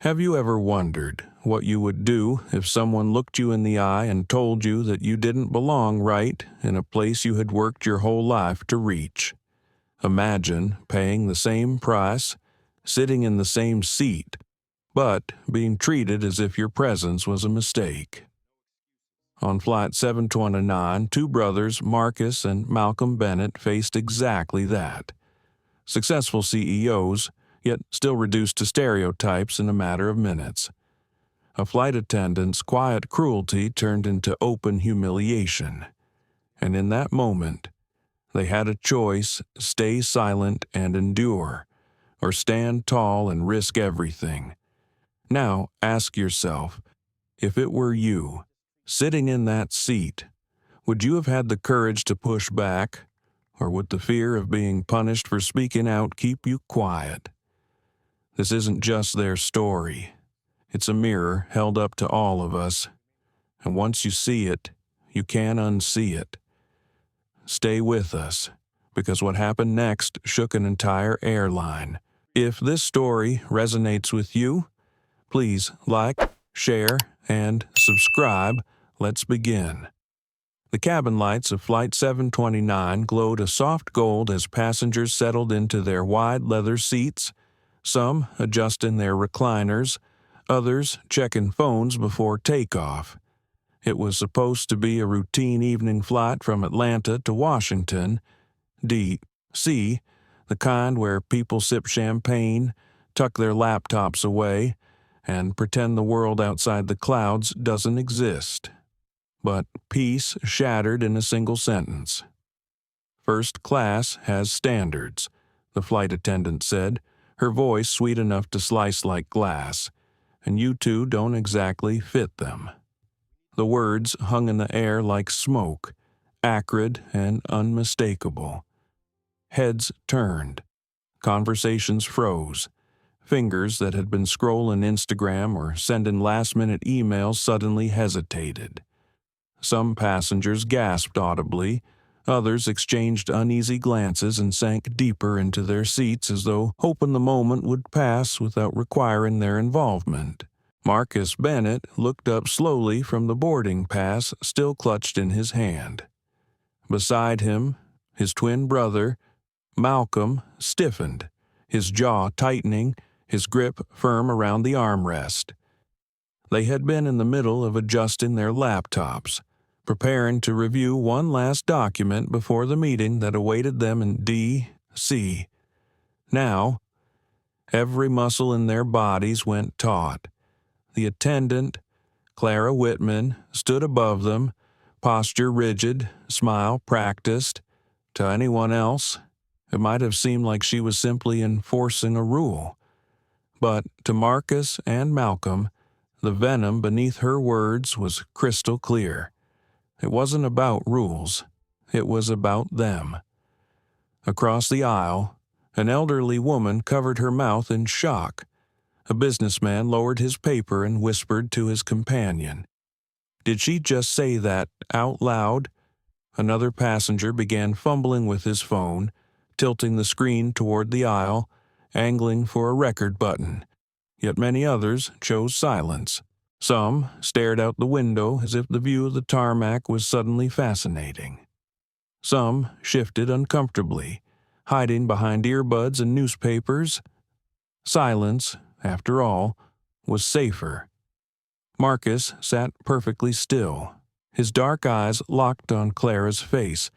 Have you ever wondered what you would do if someone looked you in the eye and told you that you didn't belong right in a place you had worked your whole life to reach? Imagine paying the same price, sitting in the same seat, but being treated as if your presence was a mistake. On Flight 729, two brothers, Marcus and Malcolm Bennett, faced exactly that. Successful CEOs, yet still reduced to stereotypes in a matter of minutes. A flight attendant's quiet cruelty turned into open humiliation. And in that moment, they had a choice: stay silent and endure, or stand tall and risk everything. Now ask yourself, if it were you, sitting in that seat, would you have had the courage to push back, or would the fear of being punished for speaking out keep you quiet? This isn't just their story. It's a mirror held up to all of us, and once you see it, you can't unsee it. Stay with us, because what happened next shook an entire airline. If this story resonates with you, please like, share, and subscribe. Let's begin. The cabin lights of Flight 729 glowed a soft gold as passengers settled into their wide leather seats, some adjusting their recliners, others checking phones before takeoff. It was supposed to be a routine evening flight from Atlanta to Washington, D.C., the kind where people sip champagne, tuck their laptops away, and pretend the world outside the clouds doesn't exist. But peace shattered in a single sentence. "First class has standards," the flight attendant said, her voice sweet enough to slice like glass, "and you two don't exactly fit them." The words hung in the air like smoke, acrid and unmistakable. Heads turned. Conversations froze. Fingers that had been scrolling Instagram or sending last-minute emails suddenly hesitated. Some passengers gasped audibly, others exchanged uneasy glances and sank deeper into their seats as though hoping the moment would pass without requiring their involvement. Marcus Bennett looked up slowly from the boarding pass still clutched in his hand. Beside him, his twin brother, Malcolm, stiffened, his jaw tightening, his grip firm around the armrest. They had been in the middle of adjusting their laptops, preparing to review one last document before the meeting that awaited them in D.C. Now, every muscle in their bodies went taut. The attendant, Clara Whitman, stood above them, posture rigid, smile practiced. To anyone else, it might have seemed like she was simply enforcing a rule. But to Marcus and Malcolm, the venom beneath her words was crystal clear. It wasn't about rules. It was about them. Across the aisle, an elderly woman covered her mouth in shock. A businessman lowered his paper and whispered to his companion. Did she just say that out loud? Another passenger began fumbling with his phone, tilting the screen toward the aisle, angling for a record button. Yet many others chose silence. Some stared out the window as if the view of the tarmac was suddenly fascinating. Some shifted uncomfortably, hiding behind earbuds and newspapers. Silence, after all, was safer. Marcus sat perfectly still, his dark eyes locked on Clara's face,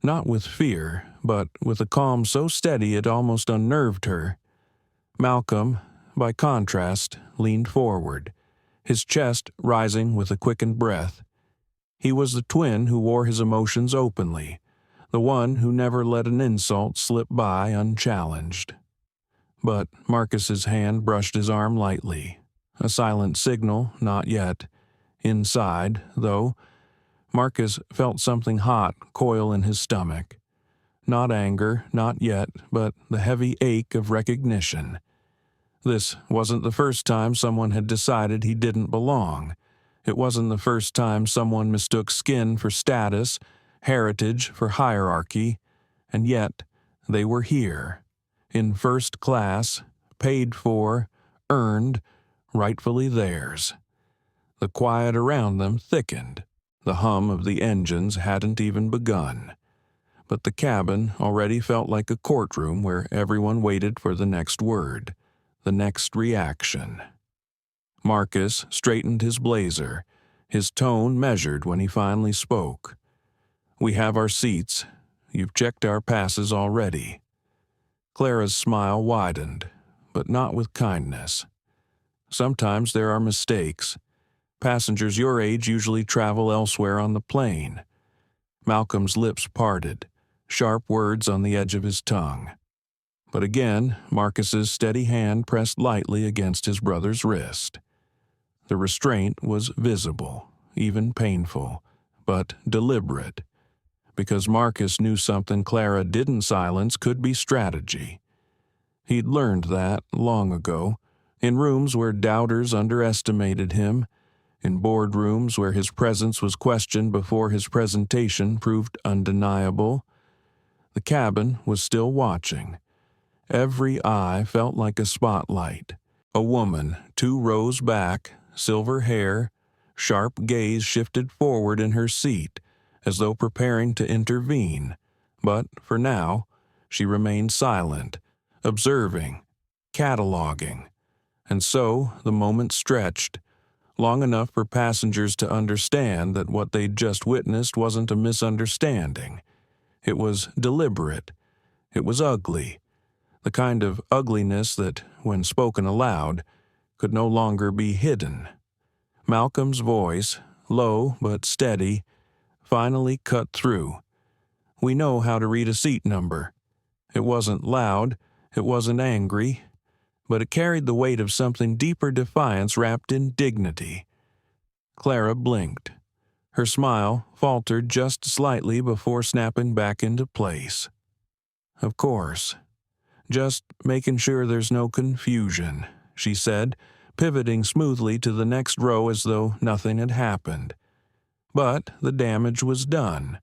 not with fear, but with a calm so steady it almost unnerved her. Malcolm, by contrast, leaned forward, his chest rising with a quickened breath. He was the twin who wore his emotions openly, the one who never let an insult slip by unchallenged. But Marcus's hand brushed his arm lightly, a silent signal, not yet. Inside, though, Marcus felt something hot coil in his stomach. Not anger, not yet, but the heavy ache of recognition. This wasn't the first time someone had decided he didn't belong. It wasn't the first time someone mistook skin for status, heritage for hierarchy, and yet they were here, in first class, paid for, earned, rightfully theirs. The quiet around them thickened. The hum of the engines hadn't even begun. But the cabin already felt like a courtroom where everyone waited for the next word, the next reaction. Marcus straightened his blazer, his tone measured when he finally spoke. "We have our seats. You've checked our passes already." Clara's smile widened, but not with kindness. "Sometimes there are mistakes. Passengers your age usually travel elsewhere on the plane." Malcolm's lips parted, sharp words on the edge of his tongue. But again, Marcus's steady hand pressed lightly against his brother's wrist. The restraint was visible, even painful, but deliberate, because Marcus knew something Clara didn't silence could be strategy. He'd learned that long ago, in rooms where doubters underestimated him, in boardrooms where his presence was questioned before his presentation proved undeniable. The cabin was still watching. Every eye felt like a spotlight. A woman, 2 rows back, silver hair, sharp gaze shifted forward in her seat, as though preparing to intervene. But for now, she remained silent, observing, cataloging. And so the moment stretched, long enough for passengers to understand that what they'd just witnessed wasn't a misunderstanding. It was deliberate. It was ugly. The kind of ugliness that, when spoken aloud, could no longer be hidden. Malcolm's voice, low but steady, finally cut through. "We know how to read a seat number." It wasn't loud, it wasn't angry, but it carried the weight of something deeper defiance wrapped in dignity. Clara blinked. Her smile faltered just slightly before snapping back into place. "Of course. Just making sure there's no confusion," she said, pivoting smoothly to the next row as though nothing had happened. But the damage was done.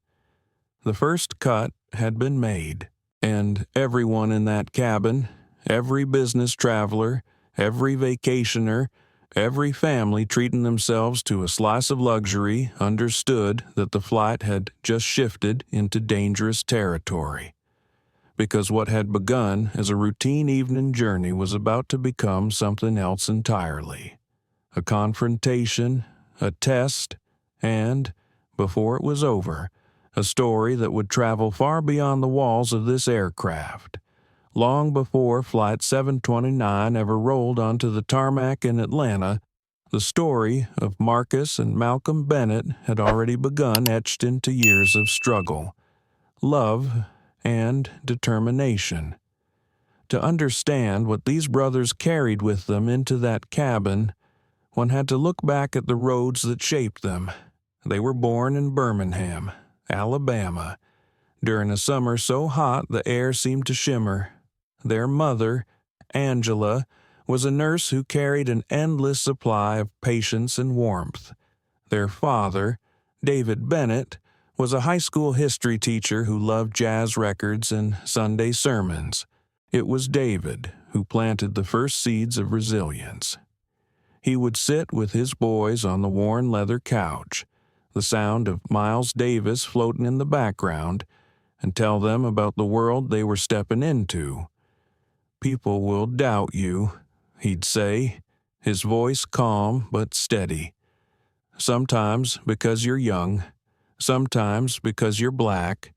The first cut had been made, and everyone in that cabin, every business traveler, every vacationer, every family treating themselves to a slice of luxury understood that the flight had just shifted into dangerous territory. Because what had begun as a routine evening journey was about to become something else entirely. A confrontation, a test, and, before it was over, a story that would travel far beyond the walls of this aircraft. Long before Flight 729 ever rolled onto the tarmac in Atlanta, the story of Marcus and Malcolm Bennett had already begun, etched into years of struggle, love, and determination. To understand what these brothers carried with them into that cabin, one had to look back at the roads that shaped them. They were born in Birmingham, Alabama, during a summer so hot the air seemed to shimmer. Their mother, Angela, was a nurse who carried an endless supply of patience and warmth. Their father, David Bennett, was a high school history teacher who loved jazz records and Sunday sermons. It was David who planted the first seeds of resilience. He would sit with his boys on the worn leather couch, the sound of Miles Davis floating in the background, and tell them about the world they were stepping into. "People will doubt you," he'd say, his voice calm but steady. "Sometimes because you're young, sometimes because you're black,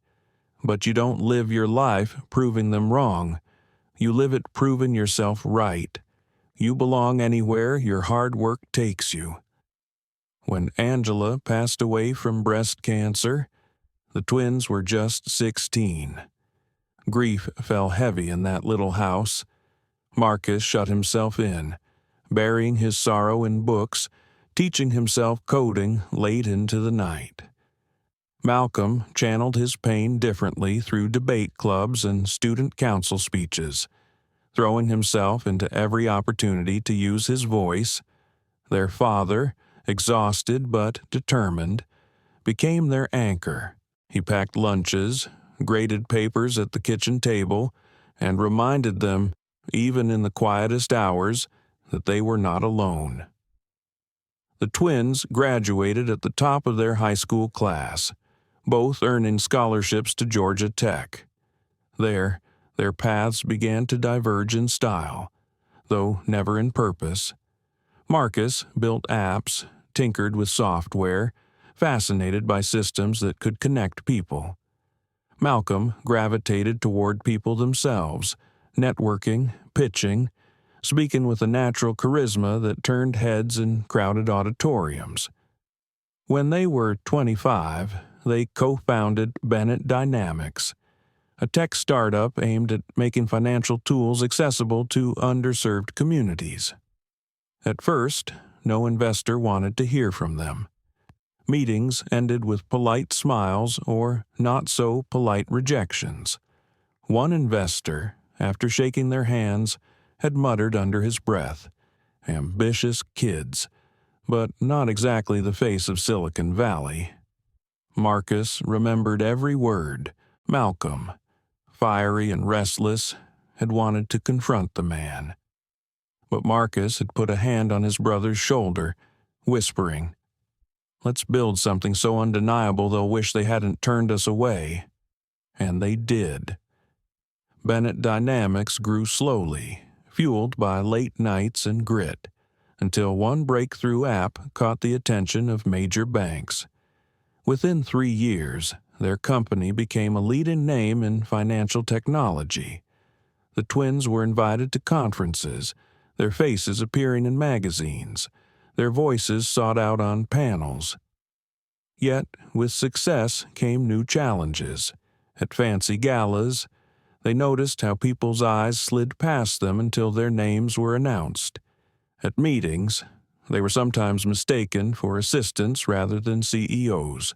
but you don't live your life proving them wrong. You live it proving yourself right. You belong anywhere your hard work takes you." When Angela passed away from breast cancer, the twins were just 16. Grief fell heavy in that little house. Marcus shut himself in, burying his sorrow in books, teaching himself coding late into the night. Malcolm channeled his pain differently through debate clubs and student council speeches, throwing himself into every opportunity to use his voice. Their father, exhausted but determined, became their anchor. He packed lunches, graded papers at the kitchen table, and reminded them, even in the quietest hours, that they were not alone. The twins graduated at the top of their high school class, both earning scholarships to Georgia Tech. There, their paths began to diverge in style, though never in purpose. Marcus built apps, tinkered with software, fascinated by systems that could connect people. Malcolm gravitated toward people themselves, networking, pitching, speaking with a natural charisma that turned heads in crowded auditoriums. When they were 25, they co-founded Bennett Dynamics, a tech startup aimed at making financial tools accessible to underserved communities. At first, no investor wanted to hear from them. Meetings ended with polite smiles or not-so-polite rejections. One investor, after shaking their hands, had muttered under his breath, "Ambitious kids," but not exactly the face of Silicon Valley. Marcus remembered every word. Malcolm, fiery and restless, had wanted to confront the man. But Marcus had put a hand on his brother's shoulder, whispering, "Let's build something so undeniable they'll wish they hadn't turned us away." And they did. Bennett Dynamics grew slowly, fueled by late nights and grit, until one breakthrough app caught the attention of major banks. Within 3 years, their company became a leading name in financial technology. The twins were invited to conferences, their faces appearing in magazines, their voices sought out on panels. Yet, with success came new challenges. At fancy galas, they noticed how people's eyes slid past them until their names were announced. At meetings, they were sometimes mistaken for assistants rather than CEOs.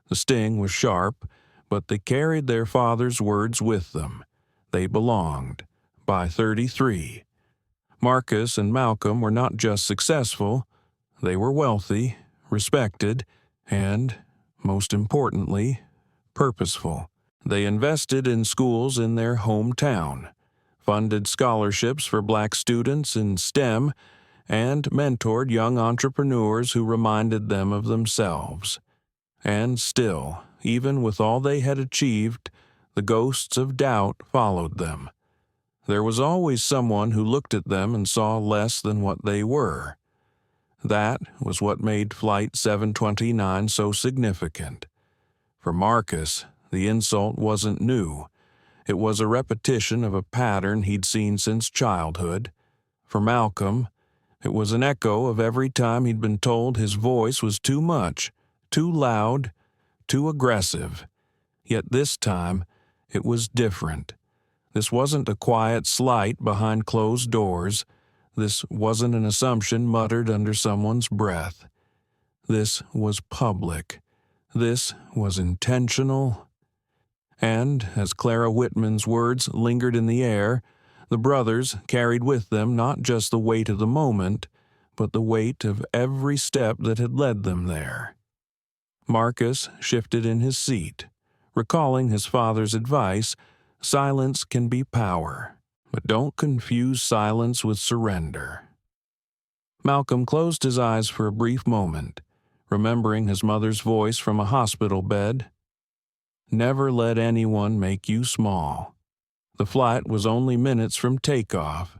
The sting was sharp, but they carried their father's words with them. They belonged. By 33, Marcus and Malcolm were not just successful, they were wealthy, respected, and, most importantly, purposeful. They invested in schools in their hometown, funded scholarships for black students in STEM, and mentored young entrepreneurs who reminded them of themselves. And still, even with all they had achieved, the ghosts of doubt followed them. There was always someone who looked at them and saw less than what they were. That was what made Flight 729 so significant. For Marcus, the insult wasn't new. It was a repetition of a pattern he'd seen since childhood. For Malcolm, it was an echo of every time he'd been told his voice was too much, too loud, too aggressive. Yet this time, it was different. This wasn't a quiet slight behind closed doors. This wasn't an assumption muttered under someone's breath. This was public. This was intentional. And, as Clara Whitman's words lingered in the air, the brothers carried with them not just the weight of the moment, but the weight of every step that had led them there. Marcus shifted in his seat, recalling his father's advice, "Silence can be power, but don't confuse silence with surrender." Malcolm closed his eyes for a brief moment, remembering his mother's voice from a hospital bed. "Never let anyone make you small." The flight was only minutes from takeoff,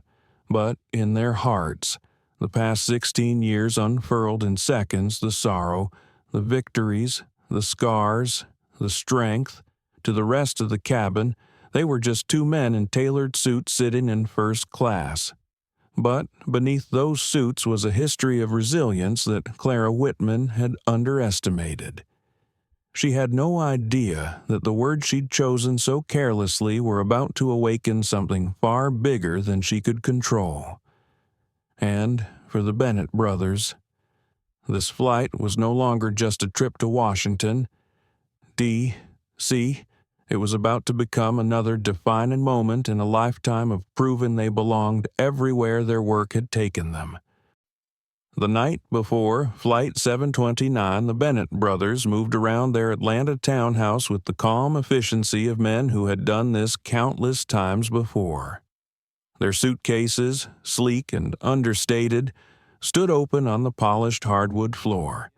but in their hearts, the past 16 years unfurled in seconds the sorrow, the victories, the scars, the strength. To the rest of the cabin, they were just two men in tailored suits sitting in first class. But beneath those suits was a history of resilience that Clara Whitman had underestimated. She had no idea that the words she'd chosen so carelessly were about to awaken something far bigger than she could control. And for the Bennett brothers, this flight was no longer just a trip to Washington, D.C., it was about to become another defining moment in a lifetime of proving they belonged everywhere their work had taken them. The night before Flight 729, the Bennett brothers moved around their Atlanta townhouse with the calm efficiency of men who had done this countless times before. Their suitcases, sleek and understated, stood open on the polished hardwood floor.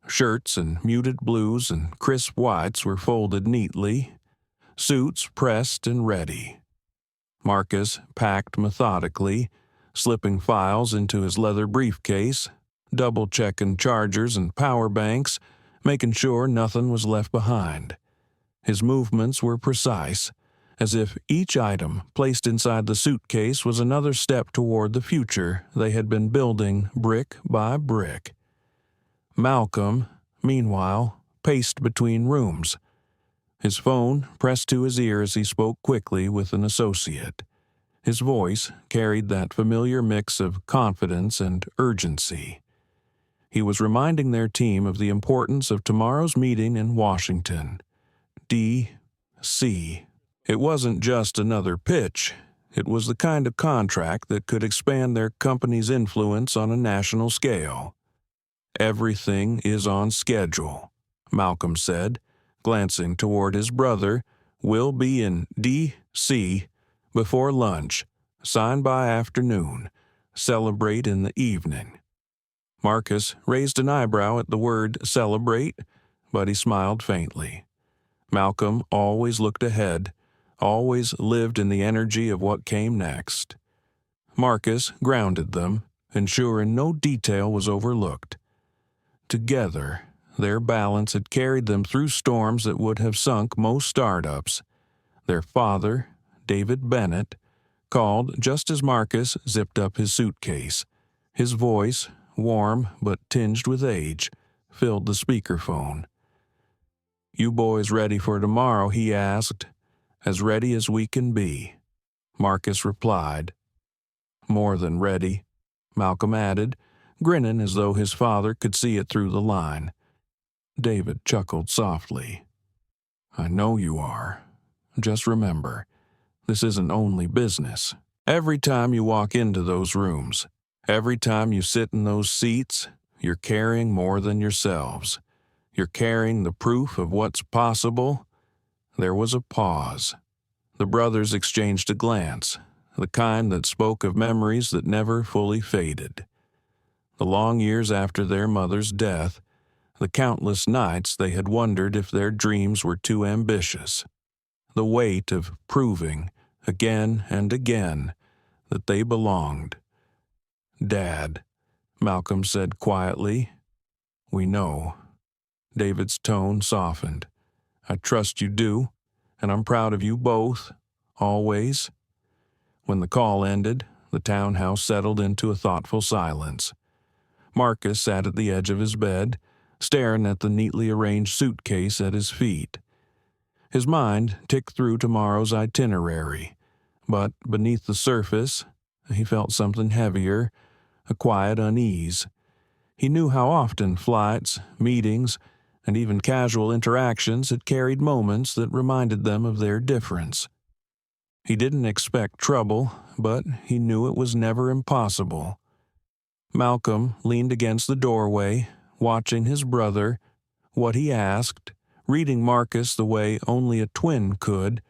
Shirts and muted blues and crisp whites were folded neatly, suits pressed and ready. Marcus packed methodically, slipping files into his leather briefcase, double-checking chargers and power banks, making sure nothing was left behind. His movements were precise, as if each item placed inside the suitcase was another step toward the future they had been building brick by brick. Malcolm, meanwhile, paced between rooms, his phone pressed to his ear as he spoke quickly with an associate. His voice carried that familiar mix of confidence and urgency. He was reminding their team of the importance of tomorrow's meeting in Washington. D.C. It wasn't just another pitch. It was the kind of contract that could expand their company's influence on a national scale. "Everything is on schedule," Malcolm said, glancing toward his brother. "We'll be in D.C. before lunch, sign by afternoon, celebrate in the evening." Marcus raised an eyebrow at the word celebrate, but he smiled faintly. Malcolm always looked ahead, always lived in the energy of what came next. Marcus grounded them, ensuring no detail was overlooked. Together, their balance had carried them through storms that would have sunk most startups. Their father, David Bennett, called just as Marcus zipped up his suitcase. His voice, warm but tinged with age, filled the speakerphone. "You boys ready for tomorrow?" he asked. "As ready as we can be," Marcus replied. "More than ready," Malcolm added, grinning as though his father could see it through the line. David chuckled softly. "I know you are. Just remember, this isn't only business. Every time you walk into those rooms, every time you sit in those seats, you're carrying more than yourselves. You're carrying the proof of what's possible." There was a pause. The brothers exchanged a glance, the kind that spoke of memories that never fully faded. The long years after their mother's death, the countless nights they had wondered if their dreams were too ambitious. The weight of proving, again and again, that they belonged. "Dad," Malcolm said quietly. "We know." David's tone softened. "I trust you do, and I'm proud of you both, always." When the call ended, the townhouse settled into a thoughtful silence. Marcus sat at the edge of his bed, staring at the neatly arranged suitcase at his feet. His mind ticked through tomorrow's itinerary, but beneath the surface, he felt something heavier, a quiet unease. He knew how often flights, meetings, and even casual interactions had carried moments that reminded them of their difference. He didn't expect trouble, but he knew it was never impossible. Malcolm leaned against the doorway, watching his brother. What he asked, reading Marcus the way only a twin could.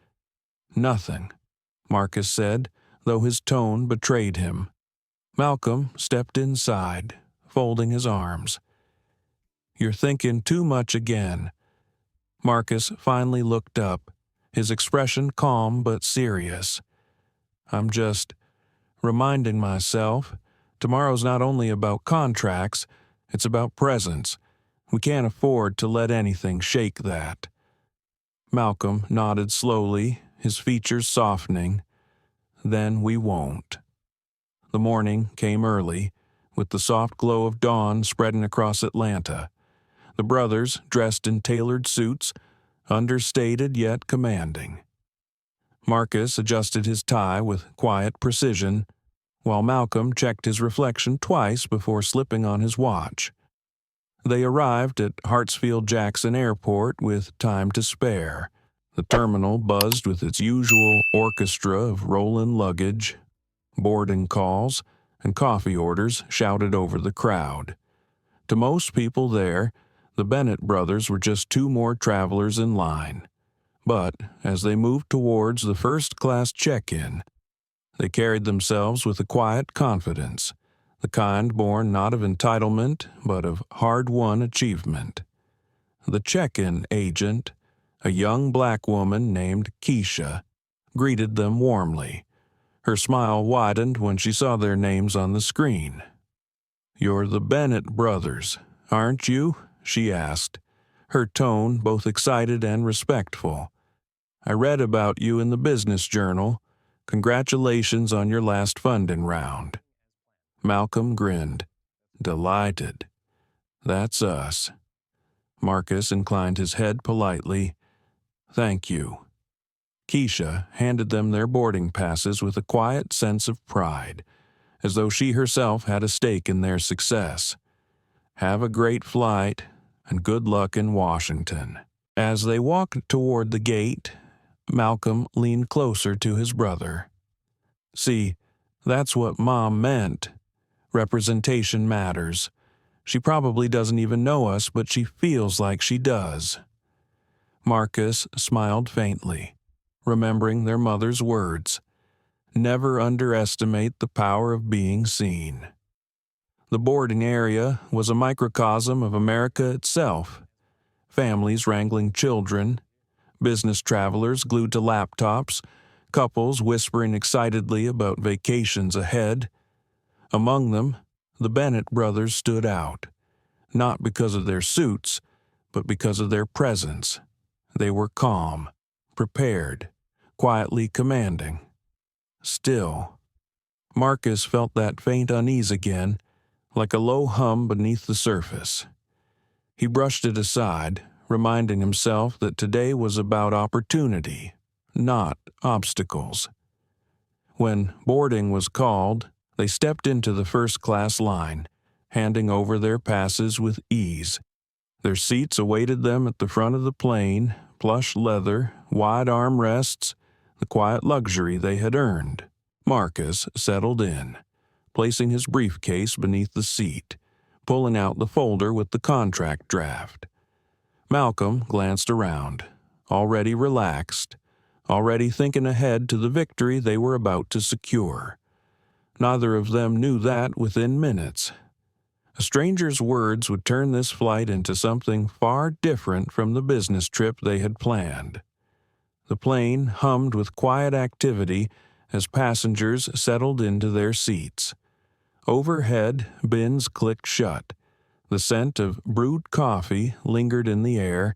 "Nothing," Marcus said, though his tone betrayed him. Malcolm stepped inside, folding his arms. "You're thinking too much again." Marcus finally looked up, his expression calm but serious. "I'm just reminding myself, tomorrow's not only about contracts, it's about presence. We can't afford to let anything shake that." Malcolm nodded slowly, his features softening. "Then we won't." The morning came early, with the soft glow of dawn spreading across Atlanta. The brothers, dressed in tailored suits, understated yet commanding. Marcus adjusted his tie with quiet precision, while Malcolm checked his reflection twice before slipping on his watch. They arrived at Hartsfield-Jackson Airport with time to spare. The terminal buzzed with its usual orchestra of rolling luggage. Boarding calls and coffee orders shouted over the crowd. To most people there, the Bennett brothers were just two more travelers in line. But as they moved towards the first-class check-in, They carried themselves with a quiet confidence, the kind born not of entitlement, but of hard-won achievement. The check-in agent, a young black woman named Keisha, greeted them warmly. Her smile widened when she saw their names on the screen. "You're the Bennett brothers, aren't you?" she asked, her tone both excited and respectful. "I read about you in the business journal. Congratulations on your last funding round." Malcolm grinned. "Delighted. That's us." Marcus inclined his head politely. "Thank you." Keisha handed them their boarding passes with a quiet sense of pride, as though she herself had a stake in their success. "Have a great flight, and good luck in Washington." As they walked toward the gate, Malcolm leaned closer to his brother. "See, that's what Mom meant. Representation matters. She probably doesn't even know us, but she feels like she does." Marcus smiled faintly, remembering their mother's words. Never underestimate the power of being seen. The boarding area was a microcosm of America itself. Families wrangling children, business travelers glued to laptops, couples whispering excitedly about vacations ahead. Among them, the Bennett brothers stood out, not because of their suits, but because of their presence. They were calm, prepared, quietly commanding. Still, Marcus felt that faint unease again, like a low hum beneath the surface. He brushed it aside, reminding himself that today was about opportunity, not obstacles. When boarding was called, they stepped into the first-class line, handing over their passes with ease. Their seats awaited them at the front of the plane, plush leather, wide armrests, the quiet luxury they had earned. Marcus settled in, placing his briefcase beneath the seat, pulling out the folder with the contract draft. Malcolm glanced around, already relaxed, already thinking ahead to the victory they were about to secure. Neither of them knew that within minutes. A stranger's words would turn this flight into something far different from the business trip they had planned. The plane hummed with quiet activity as passengers settled into their seats. Overhead, bins clicked shut. The scent of brewed coffee lingered in the air,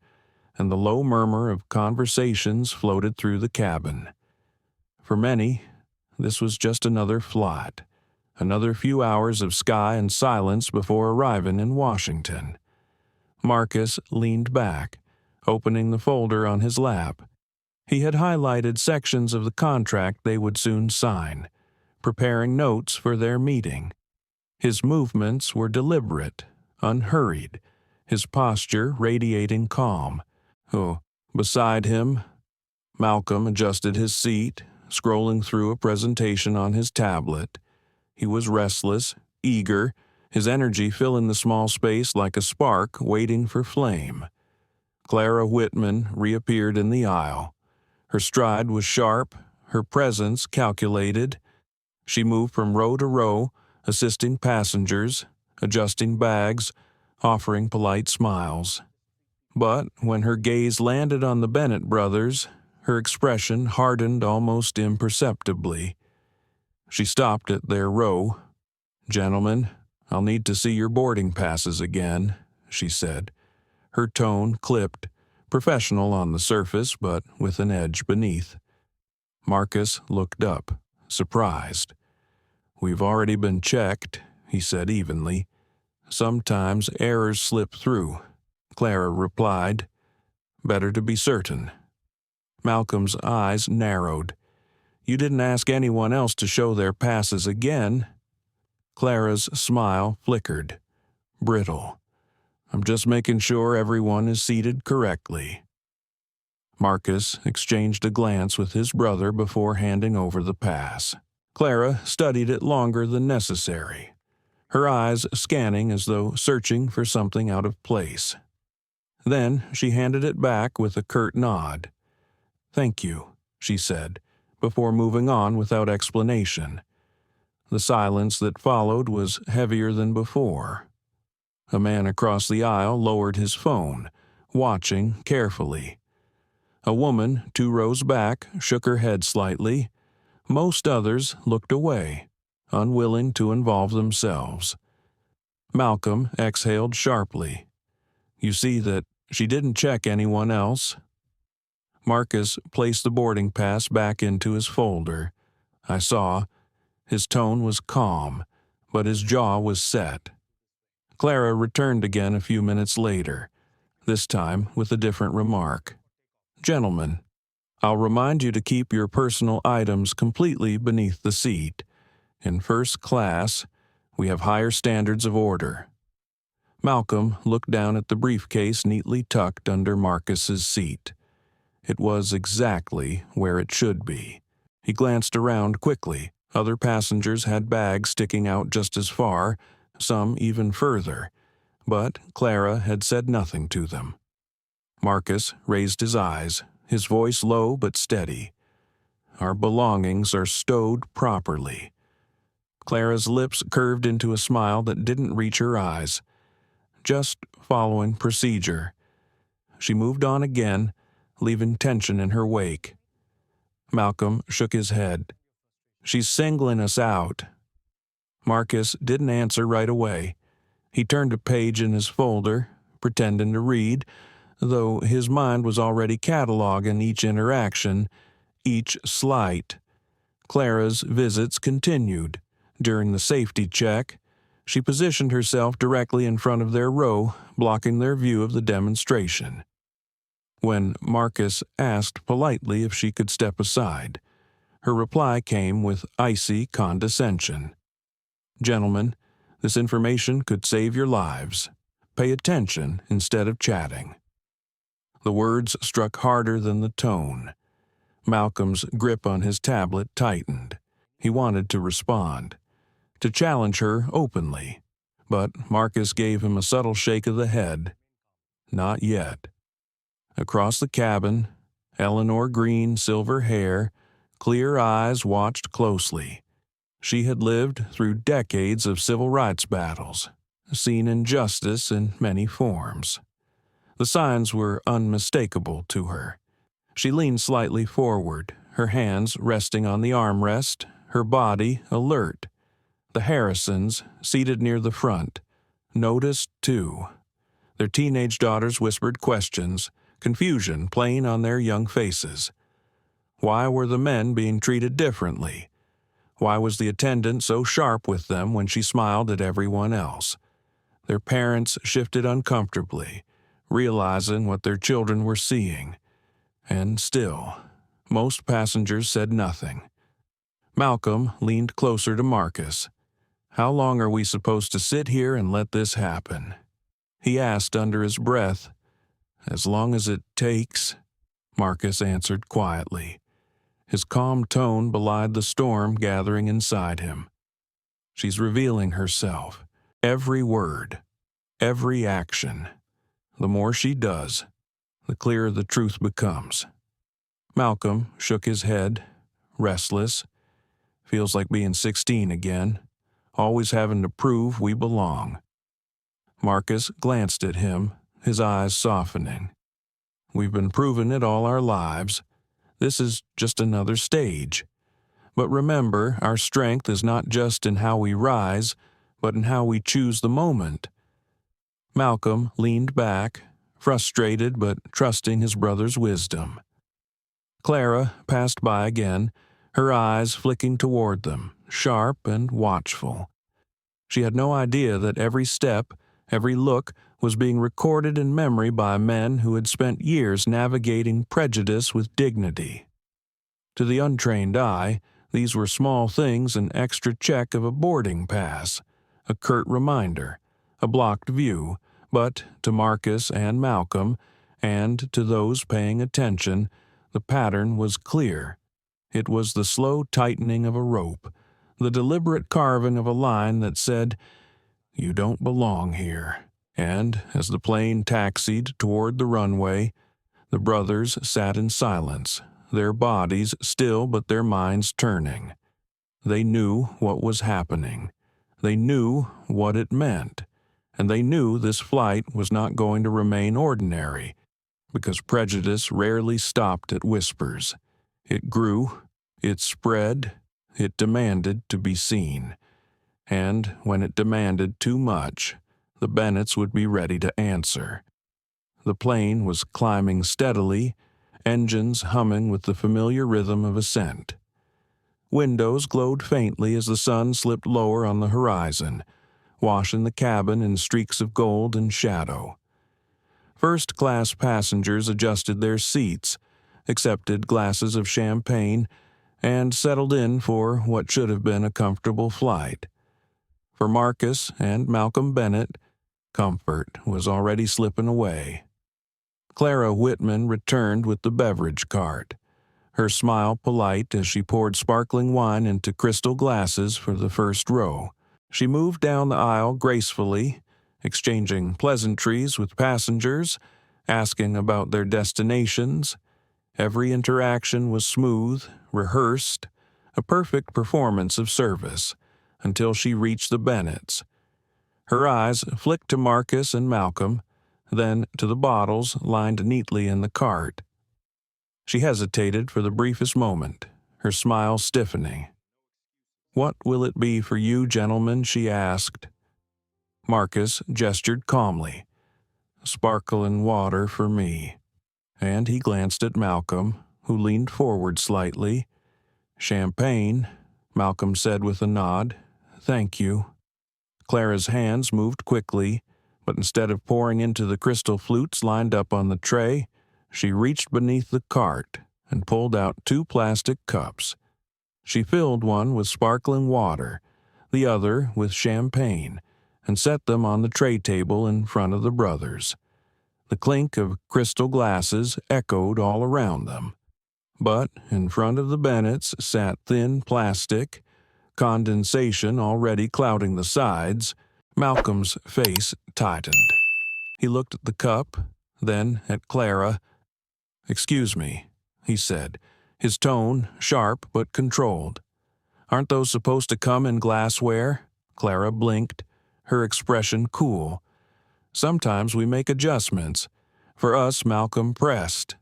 and the low murmur of conversations floated through the cabin. For many, this was just another flight, another few hours of sky and silence before arriving in Washington. Marcus leaned back, opening the folder on his lap. He had highlighted sections of the contract they would soon sign, preparing notes for their meeting. His movements were deliberate, unhurried, his posture radiating calm. Beside him, Malcolm adjusted his seat, scrolling through a presentation on his tablet. He was restless, eager, his energy filling the small space like a spark waiting for flame. Clara Whitman reappeared in the aisle. Her stride was sharp, her presence calculated. She moved from row to row, assisting passengers, adjusting bags, offering polite smiles. But when her gaze landed on the Bennett brothers, her expression hardened almost imperceptibly. She stopped at their row. "Gentlemen, I'll need to see your boarding passes again," she said. Her tone clipped, professional on the surface, but with an edge beneath. Marcus looked up, surprised. "We've already been checked," he said evenly. "Sometimes errors slip through," Clara replied. "Better to be certain." Malcolm's eyes narrowed. "You didn't ask anyone else to show their passes again?" Clara's smile flickered, brittle. "I'm just making sure everyone is seated correctly." Marcus exchanged a glance with his brother before handing over the pass. Clara studied it longer than necessary, her eyes scanning as though searching for something out of place. Then she handed it back with a curt nod. "Thank you," she said, before moving on without explanation. The silence that followed was heavier than before. A man across the aisle lowered his phone, watching carefully. A woman 2 rows back shook her head slightly. Most others looked away, unwilling to involve themselves. Malcolm exhaled sharply. You see that she didn't check anyone else? Marcus placed the boarding pass back into his folder. I saw. His tone was calm, but his jaw was set. Clara returned again a few minutes later, this time with a different remark. Gentlemen, I'll remind you to keep your personal items completely beneath the seat. In first class, we have higher standards of order. Malcolm looked down at the briefcase neatly tucked under Marcus's seat. It was exactly where it should be. He glanced around quickly. Other passengers had bags sticking out just as far, some even further, but Clara had said nothing to them. Marcus raised his eyes, his voice low but steady. Our belongings are stowed properly. Clara's lips curved into a smile that didn't reach her eyes. Just following procedure. She moved on again, leaving tension in her wake. Malcolm shook his head. She's singling us out. Marcus didn't answer right away. He turned a page in his folder, pretending to read, though his mind was already cataloging each interaction, each slight. Clara's visits continued. During the safety check, she positioned herself directly in front of their row, blocking their view of the demonstration. When Marcus asked politely if she could step aside, her reply came with icy condescension. Gentlemen, this information could save your lives. Pay attention instead of chatting. The words struck harder than the tone. Malcolm's grip on his tablet tightened. He wanted to respond, to challenge her openly, but Marcus gave him a subtle shake of the head. Not yet. Across the cabin, Eleanor Green, silver hair, clear eyes watched closely. She had lived through decades of civil rights battles, seen injustice in many forms. The signs were unmistakable to her. She leaned slightly forward, her hands resting on the armrest, her body alert. The Harrisons, seated near the front, noticed too. Their teenage daughters whispered questions, confusion playing on their young faces. Why were the men being treated differently? Why was the attendant so sharp with them when she smiled at everyone else? Their parents shifted uncomfortably, realizing what their children were seeing. And still, most passengers said nothing. Malcolm leaned closer to Marcus. How long are we supposed to sit here and let this happen? He asked under his breath. As long as it takes, Marcus answered quietly. His calm tone belied the storm gathering inside him. She's revealing herself. Every word, every action. The more she does, the clearer the truth becomes. Malcolm shook his head, restless. Feels like being 16 again, always having to prove we belong. Marcus glanced at him, his eyes softening. We've been proving it all our lives. This is just another stage. But remember, our strength is not just in how we rise, but in how we choose the moment. Malcolm leaned back, frustrated but trusting his brother's wisdom. Clara passed by again, her eyes flicking toward them, sharp and watchful. She had no idea that every step, every look, was being recorded in memory by men who had spent years navigating prejudice with dignity. To the untrained eye, these were small things, an extra check of a boarding pass, a curt reminder, a blocked view, but to Marcus and Malcolm, and to those paying attention, the pattern was clear. It was the slow tightening of a rope, the deliberate carving of a line that said, "You don't belong here." And as the plane taxied toward the runway, the brothers sat in silence, their bodies still but their minds turning. They knew what was happening. They knew what it meant. And they knew this flight was not going to remain ordinary, because prejudice rarely stopped at whispers. It grew, it spread, it demanded to be seen. And when it demanded too much, the Bennetts would be ready to answer. The plane was climbing steadily, engines humming with the familiar rhythm of ascent. Windows glowed faintly as the sun slipped lower on the horizon, washing the cabin in streaks of gold and shadow. First-class passengers adjusted their seats, accepted glasses of champagne, and settled in for what should have been a comfortable flight. For Marcus and Malcolm Bennett, comfort was already slipping away. Clara Whitman returned with the beverage cart, her smile polite as she poured sparkling wine into crystal glasses for the first row. She moved down the aisle gracefully, exchanging pleasantries with passengers, asking about their destinations. Every interaction was smooth, rehearsed, a perfect performance of service, until she reached the Bennetts. Her eyes flicked to Marcus and Malcolm, then to the bottles lined neatly in the cart. She hesitated for the briefest moment, her smile stiffening. "What will it be for you, gentlemen?" she asked. Marcus gestured calmly. "Sparkling water for me." And he glanced at Malcolm, who leaned forward slightly. "Champagne," Malcolm said with a nod. "Thank you." Clara's hands moved quickly, but instead of pouring into the crystal flutes lined up on the tray, she reached beneath the cart and pulled out 2 plastic cups. She filled one with sparkling water, the other with champagne, and set them on the tray table in front of the brothers. The clink of crystal glasses echoed all around them. But in front of the Bennetts sat thin plastic, condensation already clouding the sides. Malcolm's face tightened. He looked at the cup, then at Clara. "Excuse me," he said, his tone sharp but controlled. "Aren't those supposed to come in glassware?" Clara blinked, her expression cool. "Sometimes we make adjustments. For us," Malcolm pressed.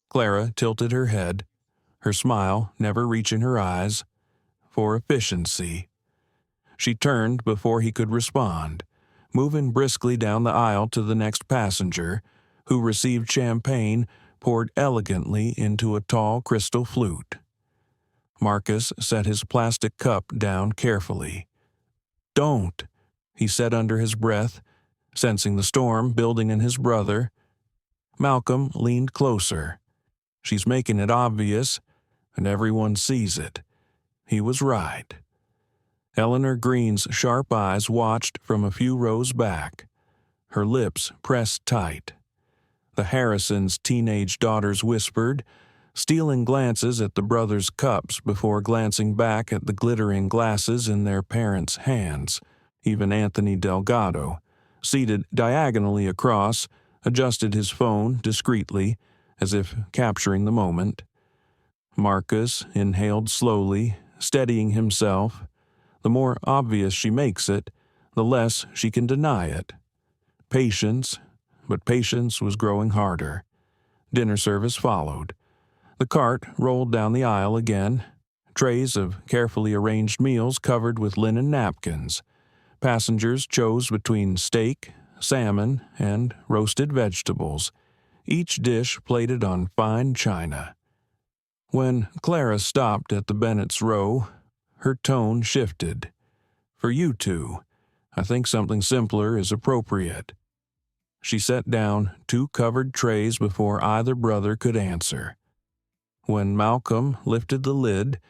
Clara tilted her head, her smile never reaching her eyes. "For efficiency." She turned before he could respond, moving briskly down the aisle to the next passenger, who received champagne poured elegantly into a tall crystal flute. Marcus set his plastic cup down carefully. "Don't," he said under his breath, sensing the storm building in his brother. Malcolm leaned closer. "She's making it obvious, and everyone sees it." He was right. Eleanor Green's sharp eyes watched from a few rows back, her lips pressed tight. The Harrisons' teenage daughters whispered, stealing glances at the brothers' cups before glancing back at the glittering glasses in their parents' hands. Even Anthony Delgado, seated diagonally across, adjusted his phone discreetly, as if capturing the moment. Marcus inhaled slowly, steadying himself. The more obvious she makes it, the less she can deny it. Patience, but patience was growing harder. Dinner service followed. The cart rolled down the aisle again, trays of carefully arranged meals covered with linen napkins. Passengers chose between steak, salmon, and roasted vegetables, each dish plated on fine china. When Clara stopped at the Bennett's row, her tone shifted. "For you two, I think something simpler is appropriate." She set down 2 covered trays before either brother could answer. When Malcolm lifted the lid,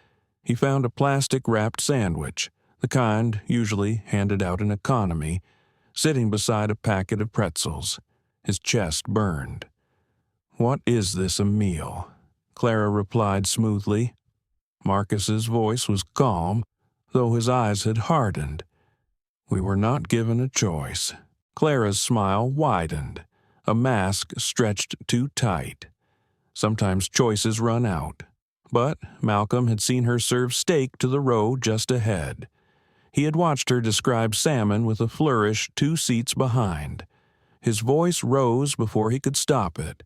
he found a plastic-wrapped sandwich, the kind usually handed out in economy, sitting beside a packet of pretzels. His chest burned. "What is this, a meal?" Clara replied smoothly. Marcus's voice was calm, though his eyes had hardened. "We were not given a choice." Clara's smile widened, a mask stretched too tight. Sometimes choices run out. But Malcolm had seen her serve steak to the row just ahead. He had watched her describe salmon with a flourish 2 seats behind. His voice rose before he could stop it.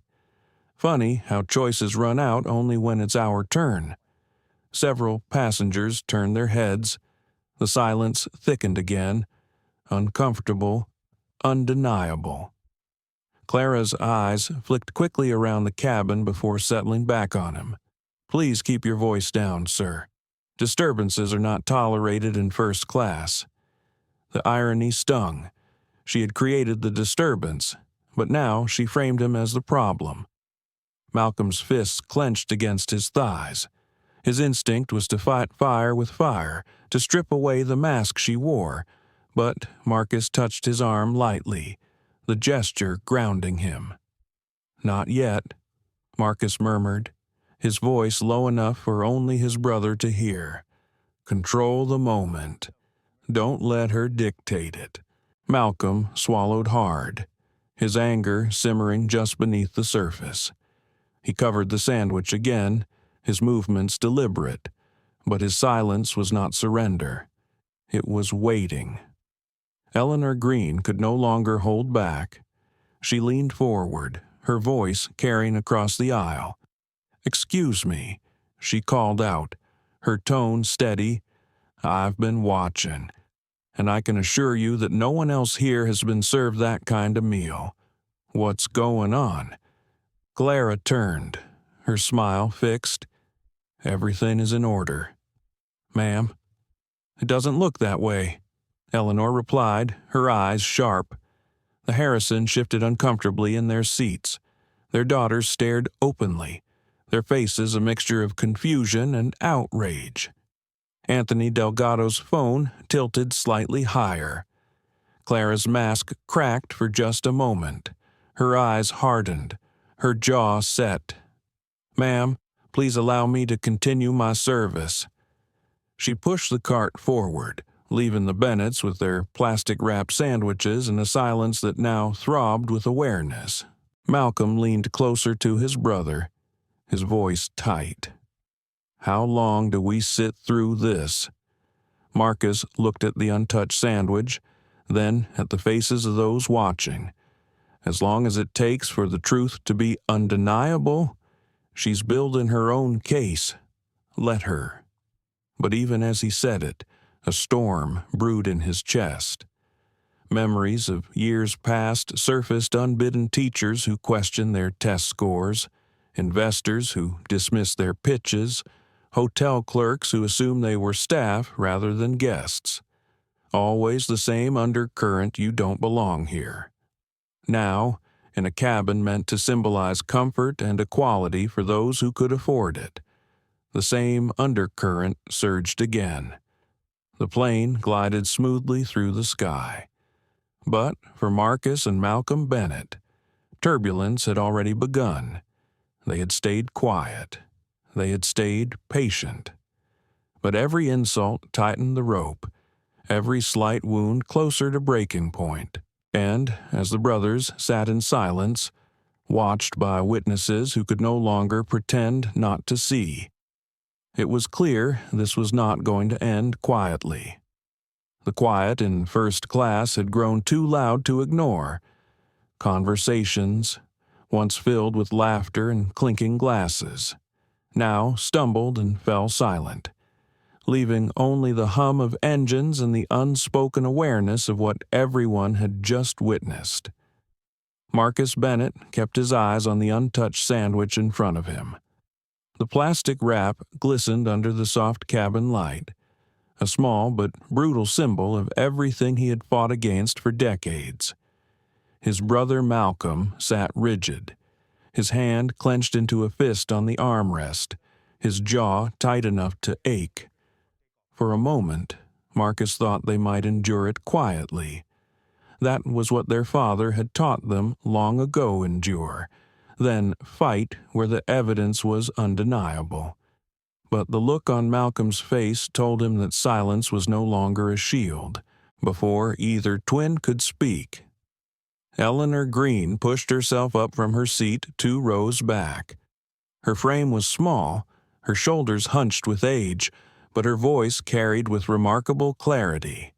Funny how choices run out only when it's our turn. Several passengers turned their heads. The silence thickened again, uncomfortable, undeniable. Clara's eyes flicked quickly around the cabin before settling back on him. "Please keep your voice down, sir. Disturbances are not tolerated in first class." The irony stung. She had created the disturbance, but now she framed him as the problem. Malcolm's fists clenched against his thighs. His instinct was to fight fire with fire, to strip away the mask she wore, but Marcus touched his arm lightly, the gesture grounding him. "Not yet," Marcus murmured, his voice low enough for only his brother to hear. "Control the moment. Don't let her dictate it." Malcolm swallowed hard, his anger simmering just beneath the surface. He covered the sandwich again, his movements deliberate, but his silence was not surrender. It was waiting. Eleanor Green could no longer hold back. She leaned forward, her voice carrying across the aisle. "Excuse me," she called out, her tone steady. "I've been watching, and I can assure you that no one else here has been served that kind of meal. What's going on?" Clara turned, her smile fixed. "Everything is in order." "Ma'am." "It doesn't look that way," Eleanor replied, her eyes sharp. The Harrisons shifted uncomfortably in their seats. Their daughters stared openly, their faces a mixture of confusion and outrage. Anthony Delgado's phone tilted slightly higher. Clara's mask cracked for just a moment. Her eyes hardened, her jaw set. "Ma'am, please allow me to continue my service." She pushed the cart forward, leaving the Bennetts with their plastic-wrapped sandwiches in a silence that now throbbed with awareness. Malcolm leaned closer to his brother, his voice tight. "How long do we sit through this?" Marcus looked at the untouched sandwich, then at the faces of those watching. "As long as it takes for the truth to be undeniable, she's building her own case. Let her." But even as he said it, a storm brewed in his chest. Memories of years past surfaced: unbidden teachers who questioned their test scores, investors who dismissed their pitches, hotel clerks who assumed they were staff rather than guests. Always the same undercurrent: you don't belong here. Now, in a cabin meant to symbolize comfort and equality for those who could afford it, the same undercurrent surged again. The plane glided smoothly through the sky. But for Marcus and Malcolm Bennett, turbulence had already begun. They had stayed quiet. They had stayed patient. But every insult tightened the rope, every slight wound closer to breaking point. And as the brothers sat in silence, watched by witnesses who could no longer pretend not to see, it was clear this was not going to end quietly. The quiet in first class had grown too loud to ignore. Conversations, once filled with laughter and clinking glasses, now stumbled and fell silent, leaving only the hum of engines and the unspoken awareness of what everyone had just witnessed. Marcus Bennett kept his eyes on the untouched sandwich in front of him. The plastic wrap glistened under the soft cabin light, a small but brutal symbol of everything he had fought against for decades. His brother Malcolm sat rigid, his hand clenched into a fist on the armrest, his jaw tight enough to ache. For a moment, Marcus thought they might endure it quietly. That was what their father had taught them long ago: endure, then fight where the evidence was undeniable. But the look on Malcolm's face told him that silence was no longer a shield. Before either twin could speak, Eleanor Green pushed herself up from her seat 2 rows back. Her frame was small, her shoulders hunched with age, but her voice carried with remarkable clarity.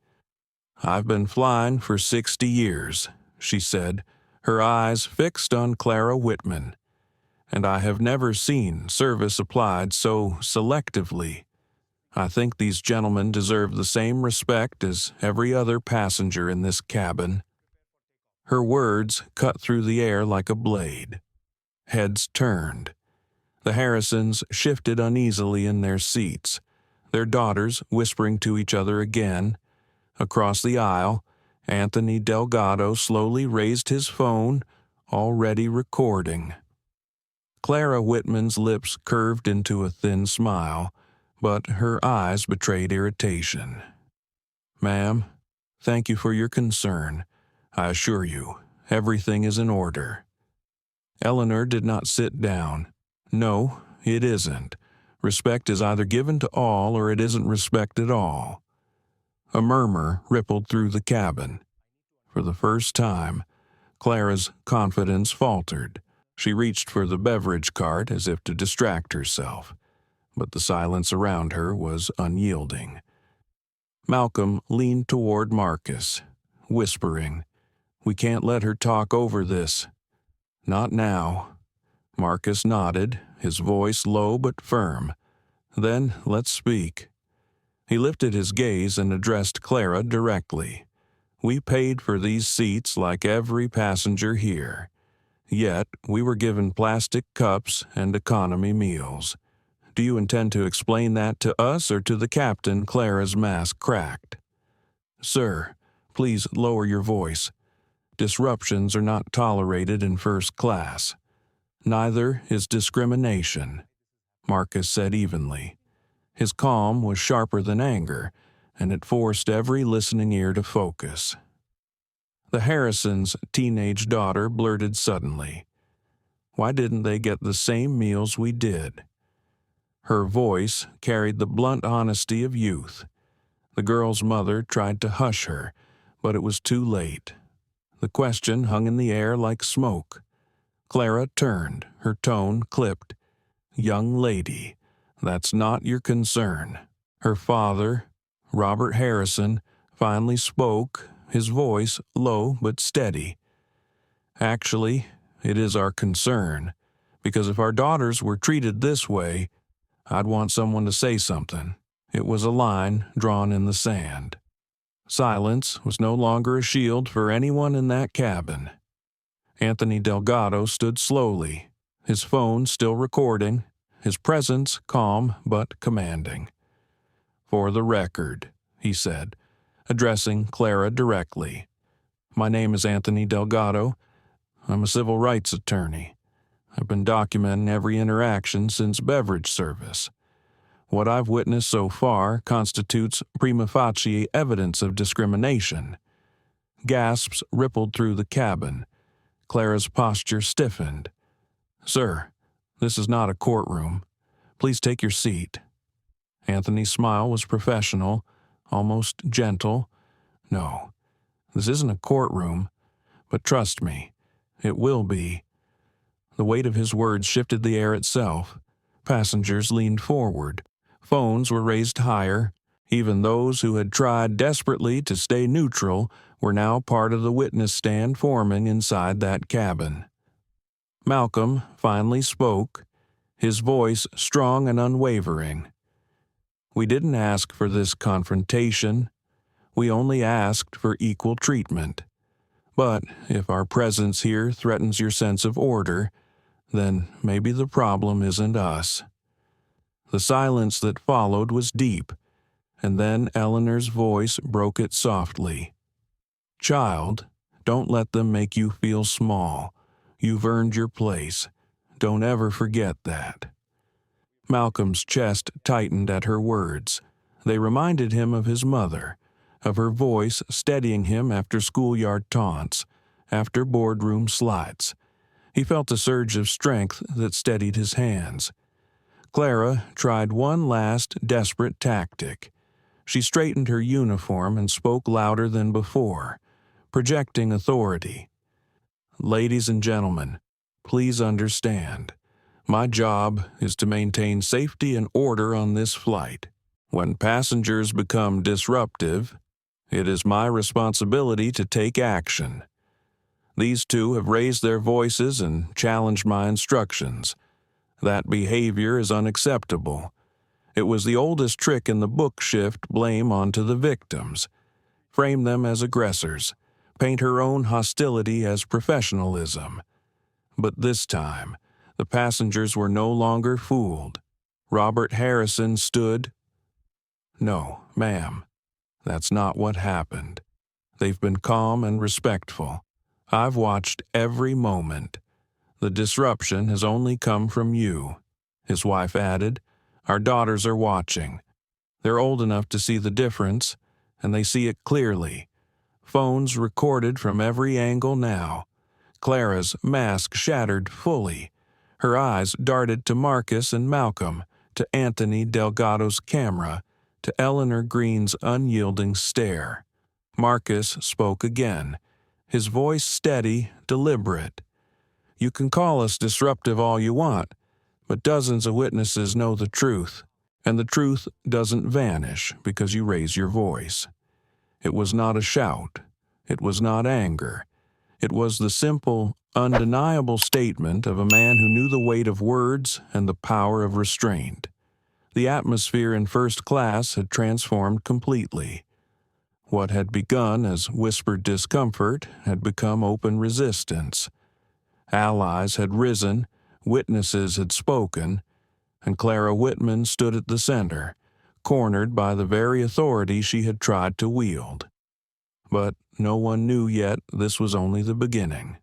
"I've been flying for 60 years, she said, her eyes fixed on Clara Whitman, "and I have never seen service applied so selectively. I think these gentlemen deserve the same respect as every other passenger in this cabin." Her words cut through the air like a blade. Heads turned. The Harrisons shifted uneasily in their seats, their daughters whispering to each other again. Across the aisle, Anthony Delgado slowly raised his phone, already recording. Clara Whitman's lips curved into a thin smile, but her eyes betrayed irritation. "Ma'am, thank you for your concern. I assure you, everything is in order." Eleanor did not sit down. "No, it isn't. Respect is either given to all or it isn't respect at all." A murmur rippled through the cabin. For the first time, Clara's confidence faltered. She reached for the beverage cart as if to distract herself, but the silence around her was unyielding. Malcolm leaned toward Marcus, whispering, "We can't let her talk over this." "Not now." Marcus nodded, his voice low but firm. "Then let's speak." He lifted his gaze and addressed Clara directly. "We paid for these seats like every passenger here. Yet we were given plastic cups and economy meals. Do you intend to explain that to us or to the captain?" Clara's mask cracked. "Sir, please lower your voice. Disruptions are not tolerated in first class. Neither is discrimination," Marcus said evenly. His calm was sharper than anger, and it forced every listening ear to focus. The Harrisons' teenage daughter blurted suddenly, "Why didn't they get the same meals we did?" Her voice carried the blunt honesty of youth. The girl's mother tried to hush her, but it was too late. The question hung in the air like smoke. Clara turned, her tone clipped. "Young lady, that's not your concern." Her father, Robert Harrison, finally spoke, his voice low but steady. "Actually, it is our concern, because if our daughters were treated this way, I'd want someone to say something." It was a line drawn in the sand. Silence was no longer a shield for anyone in that cabin. Anthony Delgado stood slowly, his phone still recording, his presence calm but commanding. "For the record," he said, addressing Clara directly, "my name is Anthony Delgado. I'm a civil rights attorney. I've been documenting every interaction since beverage service. What I've witnessed so far constitutes prima facie evidence of discrimination." Gasps rippled through the cabin. Clara's posture stiffened. "Sir, this is not a courtroom. Please take your seat." Anthony's smile was professional, almost gentle. "No, this isn't a courtroom, but trust me, it will be." The weight of his words shifted the air itself. Passengers leaned forward. Phones were raised higher. Even those who had tried desperately to stay neutral were now part of the witness stand forming inside that cabin. Malcolm finally spoke, his voice strong and unwavering. "We didn't ask for this confrontation. We only asked for equal treatment. But if our presence here threatens your sense of order, then maybe the problem isn't us." The silence that followed was deep, and then Eleanor's voice broke it softly. "Child, don't let them make you feel small. You've earned your place. Don't ever forget that." Malcolm's chest tightened at her words. They reminded him of his mother, of her voice steadying him after schoolyard taunts, after boardroom slights. He felt a surge of strength that steadied his hands. Clara tried one last desperate tactic. She straightened her uniform and spoke louder than before, projecting authority. "Ladies and gentlemen, please understand. My job is to maintain safety and order on this flight. When passengers become disruptive, it is my responsibility to take action. These two have raised their voices and challenged my instructions. That behavior is unacceptable. It was the oldest trick in the book: shift blame onto the victims. Frame them as aggressors. Paint her own hostility as professionalism. But this time, the passengers were no longer fooled. Robert Harrison stood. No, ma'am, that's not what happened. They've been calm and respectful. I've watched every moment. The disruption has only come from you, his wife added. Our daughters are watching. They're old enough to see the difference, and they see it clearly. Phones recorded from every angle now. Clara's mask shattered fully. Her eyes darted to Marcus and Malcolm, to Anthony Delgado's camera, to Eleanor Green's unyielding stare. Marcus spoke again, his voice steady, deliberate. You can call us disruptive all you want, but dozens of witnesses know the truth, and the truth doesn't vanish because you raise your voice. It was not a shout. It was not anger. It was the simple, undeniable statement of a man who knew the weight of words and the power of restraint. The atmosphere in first class had transformed completely. What had begun as whispered discomfort had become open resistance. Allies had risen, witnesses had spoken, and Clara Whitman stood at the center, cornered by the very authority she had tried to wield. But no one knew yet this was only the beginning.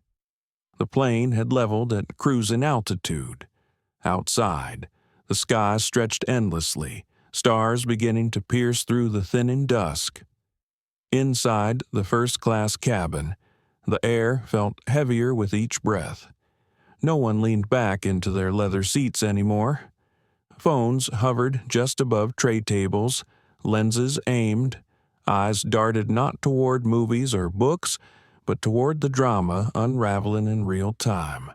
The plane had leveled at cruising altitude. Outside, the sky stretched endlessly, stars beginning to pierce through the thinning dusk. Inside the first-class cabin, the air felt heavier with each breath. No one leaned back into their leather seats anymore. Phones hovered just above tray tables, lenses aimed, eyes darted not toward movies or books, but toward the drama unraveling in real time.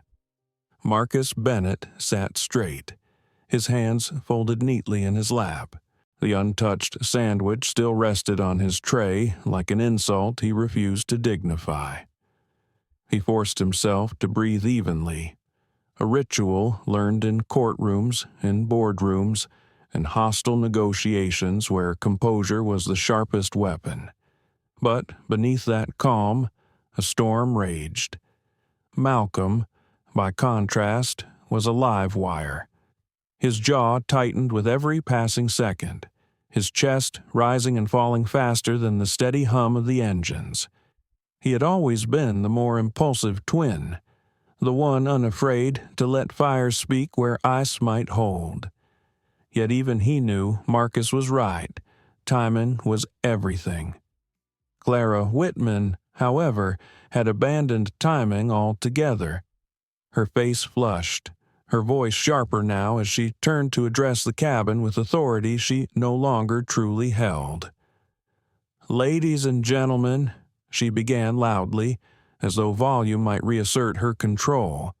Marcus Bennett sat straight, his hands folded neatly in his lap. The untouched sandwich still rested on his tray like an insult he refused to dignify. He forced himself to breathe evenly, a ritual learned in courtrooms, in boardrooms, and hostile negotiations where composure was the sharpest weapon. But beneath that calm, a storm raged. Malcolm, by contrast, was a live wire. His jaw tightened with every passing second, his chest rising and falling faster than the steady hum of the engines. He had always been the more impulsive twin, the one unafraid to let fire speak where ice might hold. Yet even he knew Marcus was right. Timing was everything. Clara Whitman, however, had abandoned timing altogether. Her face flushed, her voice sharper now as she turned to address the cabin with authority she no longer truly held. "Ladies and gentlemen," she began loudly, as though volume might reassert her control,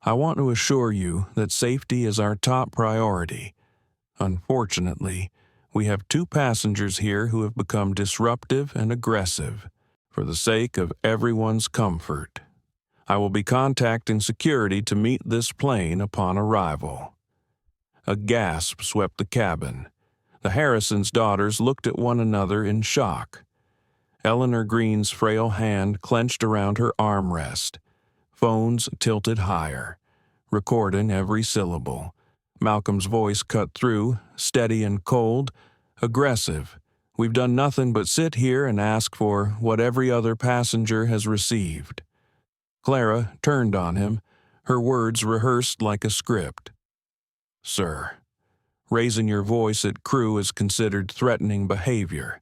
"I want to assure you that safety is our top priority. Unfortunately, we have two passengers here who have become disruptive and aggressive. For the sake of everyone's comfort, I will be contacting security to meet this plane upon arrival." A gasp swept the cabin. The Harrisons' daughters looked at one another in shock. Eleanor Green's frail hand clenched around her armrest. Phones tilted higher, recording every syllable. Malcolm's voice cut through, steady and cold, aggressive. "We've done nothing but sit here and ask for what every other passenger has received." Clara turned on him, her words rehearsed like a script. "Sir, raising your voice at crew is considered threatening behavior.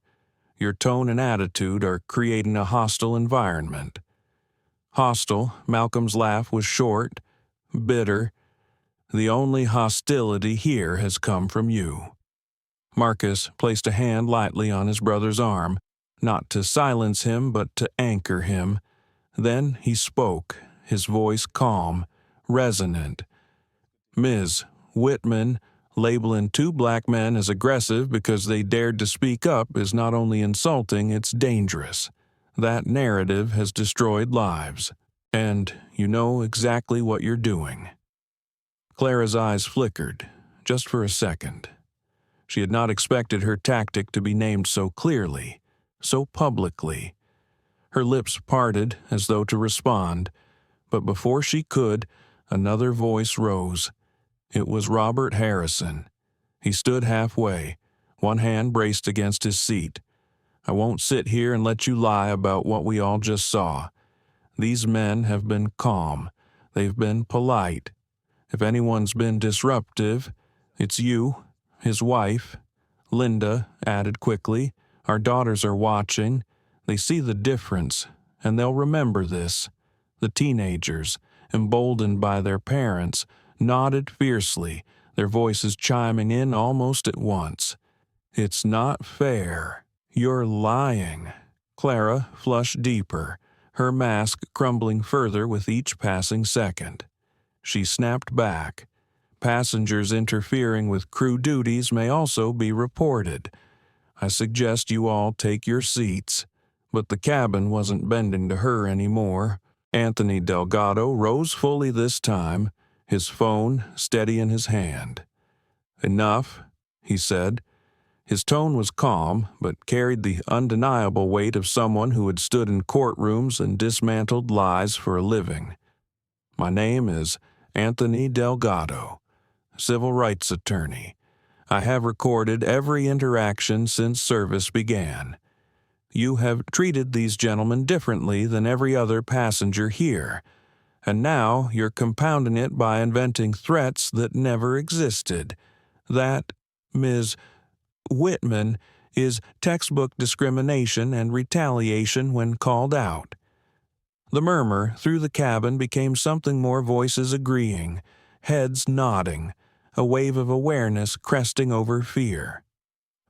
Your tone and attitude are creating a hostile environment." Hostile, Malcolm's laugh was short, bitter. "The only hostility here has come from you." Marcus placed a hand lightly on his brother's arm, not to silence him but to anchor him. Then he spoke, his voice calm, resonant. Ms. Whitman, labeling two black men as aggressive because they dared to speak up is not only insulting, it's dangerous. That narrative has destroyed lives. And you know exactly what you're doing." Clara's eyes flickered, just for a second. She had not expected her tactic to be named so clearly, so publicly. Her lips parted as though to respond, but before she could, another voice rose. It was Robert Harrison. He stood halfway, one hand braced against his seat. "I won't sit here and let you lie about what we all just saw. These men have been calm. They've been polite. If anyone's been disruptive, it's you, his wife." Linda added quickly, "Our daughters are watching. They see the difference, and they'll remember this." The teenagers, emboldened by their parents, nodded fiercely, their voices chiming in almost at once. "It's not fair. You're lying." Clara flushed deeper, her mask crumbling further with each passing second. She snapped back. "Passengers interfering with crew duties may also be reported. I suggest you all take your seats." But the cabin wasn't bending to her anymore. Anthony Delgado rose fully this time, his phone steady in his hand. "Enough," he said. His tone was calm, but carried the undeniable weight of someone who had stood in courtrooms and dismantled lies for a living. "My name is Anthony Delgado, civil rights attorney. I have recorded every interaction since service began. You have treated these gentlemen differently than every other passenger here, and now you're compounding it by inventing threats that never existed. That, Ms. Whitman, is textbook discrimination and retaliation when called out." The murmur through the cabin became something more, voices agreeing, heads nodding, a wave of awareness cresting over fear.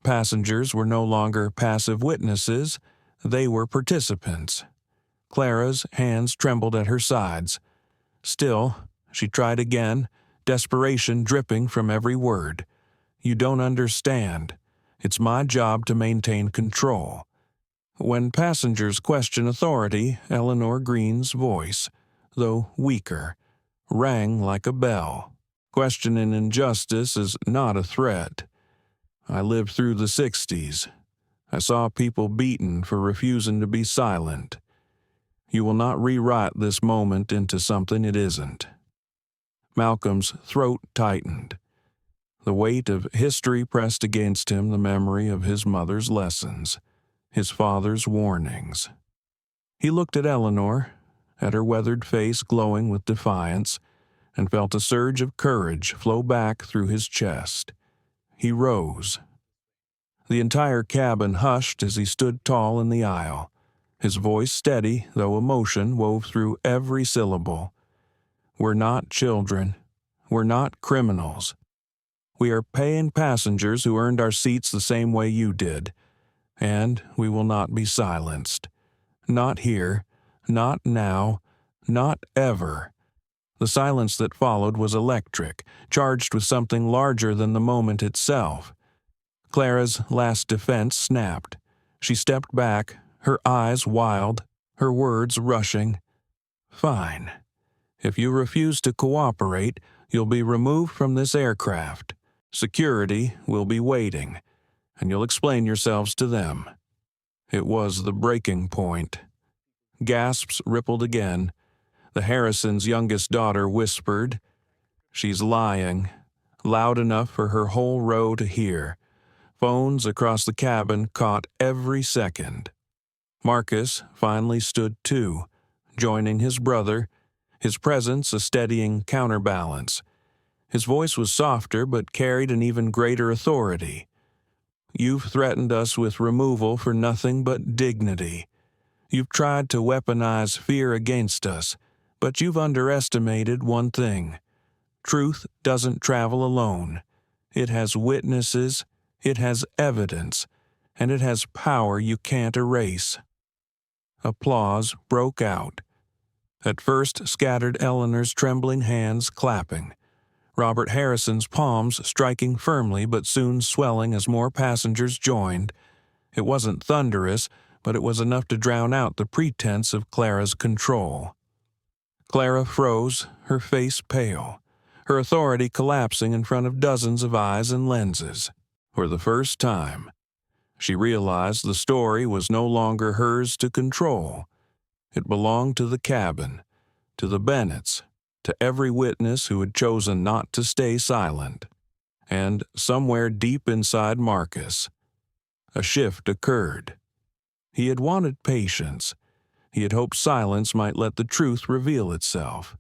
Passengers were no longer passive witnesses, they were participants. Clara's hands trembled at her sides. Still, she tried again, desperation dripping from every word. "You don't understand. It's my job to maintain control." When passengers question authority, Eleanor Green's voice, though weaker, rang like a bell. "Questioning injustice is not a threat. I lived through the 60s. I saw people beaten for refusing to be silent. You will not rewrite this moment into something it isn't." Malcolm's throat tightened. The weight of history pressed against him, the memory of his mother's lessons, his father's warnings. He looked at Eleanor, at her weathered face glowing with defiance, and felt a surge of courage flow back through his chest. He rose. The entire cabin hushed as he stood tall in the aisle, his voice steady, though emotion wove through every syllable. "We're not children. We're not criminals. We are paying passengers who earned our seats the same way you did, and we will not be silenced. Not here, not now, not ever." The silence that followed was electric, charged with something larger than the moment itself. Clara's last defense snapped. She stepped back, her eyes wild, her words rushing. "Fine. If you refuse to cooperate, you'll be removed from this aircraft. Security will be waiting, and you'll explain yourselves to them." It was the breaking point. Gasps rippled again. The Harrisons' youngest daughter whispered, "She's lying," loud enough for her whole row to hear. Phones across the cabin caught every second. Marcus finally stood too, joining his brother, his presence a steadying counterbalance. His voice was softer but carried an even greater authority. "You've threatened us with removal for nothing but dignity. You've tried to weaponize fear against us, but you've underestimated one thing. Truth doesn't travel alone. It has witnesses, it has evidence, and it has power you can't erase." Applause broke out. At first scattered Eleanor's trembling hands clapping. Robert Harrison's palms striking firmly but soon swelling as more passengers joined. It wasn't thunderous, but it was enough to drown out the pretense of Clara's control. Clara froze, her face pale, her authority collapsing in front of dozens of eyes and lenses. For the first time, she realized the story was no longer hers to control. It belonged to the cabin, to the Bennetts, to every witness who had chosen not to stay silent. And somewhere deep inside Marcus, a shift occurred. He had wanted patience. He had hoped silence might let the truth reveal itself.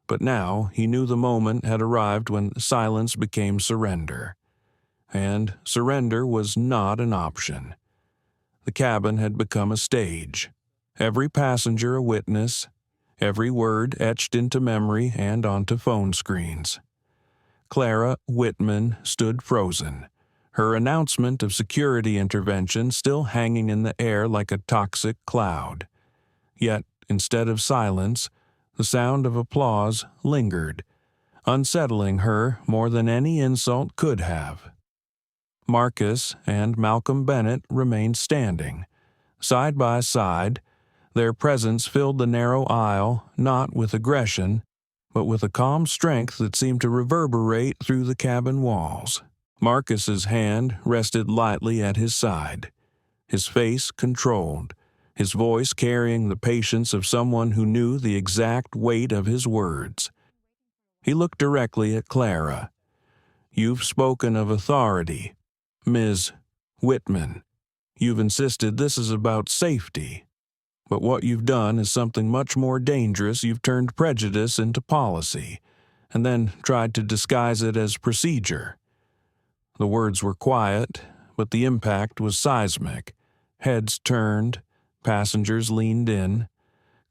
But now he knew the moment had arrived when silence became surrender. And surrender was not an option. The cabin had become a stage. Every passenger a witness, every word etched into memory and onto phone screens. Clara Whitman stood frozen, her announcement of security intervention still hanging in the air like a toxic cloud. Yet, instead of silence, the sound of applause lingered, unsettling her more than any insult could have. Marcus and Malcolm Bennett remained standing, side by side. Their presence filled the narrow aisle not with aggression, but with a calm strength that seemed to reverberate through the cabin walls. Marcus's hand rested lightly at his side, his face controlled, his voice carrying the patience of someone who knew the exact weight of his words. He looked directly at Clara. "You've spoken of authority, Ms. Whitman. You've insisted this is about safety. But what you've done is something much more dangerous. You've turned prejudice into policy, and then tried to disguise it as procedure." The words were quiet, but the impact was seismic. Heads turned, passengers leaned in.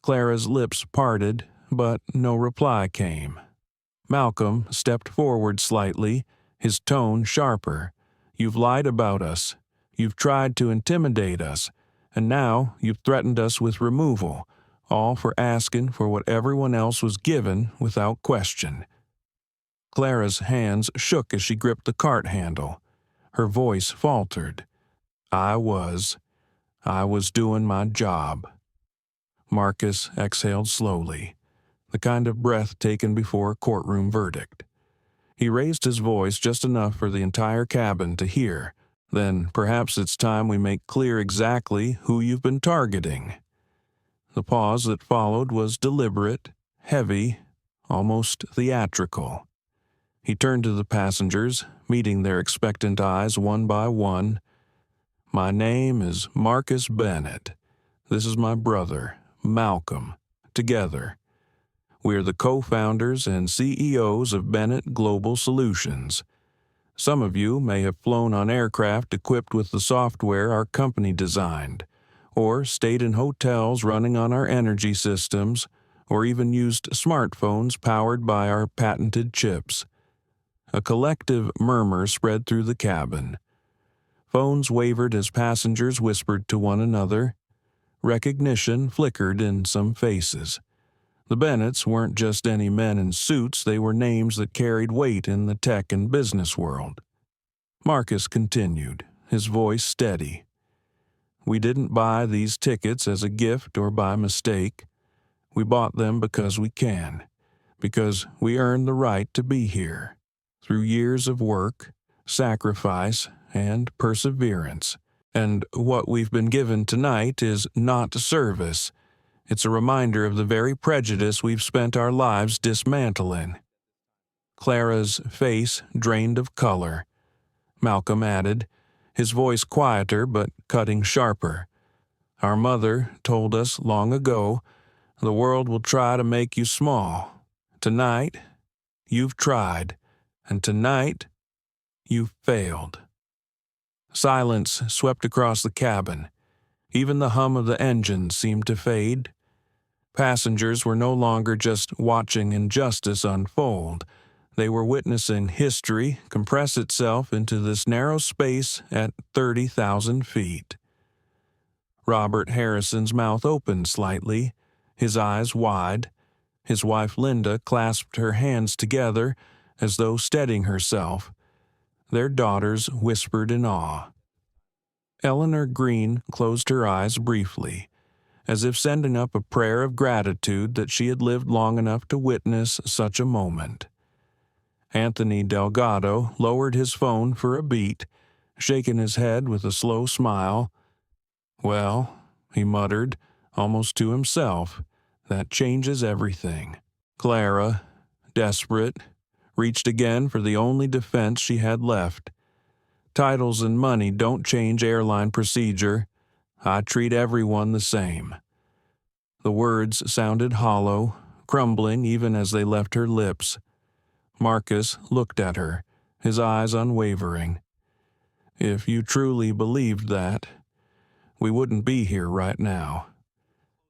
Clara's lips parted, but no reply came. Malcolm stepped forward slightly, his tone sharper. "You've lied about us. You've tried to intimidate us. And now you've threatened us with removal, all for asking for what everyone else was given without question." Clara's hands shook as she gripped the cart handle. Her voice faltered. I was doing my job." Marcus exhaled slowly, the kind of breath taken before a courtroom verdict. He raised his voice just enough for the entire cabin to hear. "Then perhaps it's time we make clear exactly who you've been targeting." The pause that followed was deliberate, heavy, almost theatrical. He turned to the passengers, meeting their expectant eyes one by one. "My name is Marcus Bennett. This is my brother, Malcolm. Together, we're the co-founders and CEOs of Bennett Global Solutions. Some of you may have flown on aircraft equipped with the software our company designed, or stayed in hotels running on our energy systems, or even used smartphones powered by our patented chips." A collective murmur spread through the cabin. Phones wavered as passengers whispered to one another. Recognition flickered in some faces. The Bennetts weren't just any men in suits, they were names that carried weight in the tech and business world. Marcus continued, his voice steady. "We didn't buy these tickets as a gift or by mistake. We bought them because we can, because we earned the right to be here, through years of work, sacrifice, and perseverance. And what we've been given tonight is not service. It's a reminder of the very prejudice we've spent our lives dismantling." Clara's face drained of color. Malcolm added, his voice quieter but cutting sharper. "Our mother told us long ago, the world will try to make you small. Tonight, you've tried, and tonight, you've failed." Silence swept across the cabin. Even the hum of the engine seemed to fade. Passengers were no longer just watching injustice unfold. They were witnessing history compress itself into this narrow space at 30,000 feet. Robert Harrison's mouth opened slightly, his eyes wide. His wife Linda clasped her hands together, as though steadying herself. Their daughters whispered in awe. Eleanor Green closed her eyes briefly, as if sending up a prayer of gratitude that she had lived long enough to witness such a moment. Anthony Delgado lowered his phone for a beat, shaking his head with a slow smile. "Well," he muttered, almost to himself, "that changes everything." Clara, desperate, reached again for the only defense she had left. "Titles and money don't change airline procedure. I treat everyone the same." The words sounded hollow, crumbling even as they left her lips. Marcus looked at her, his eyes unwavering. "If you truly believed that, we wouldn't be here right now.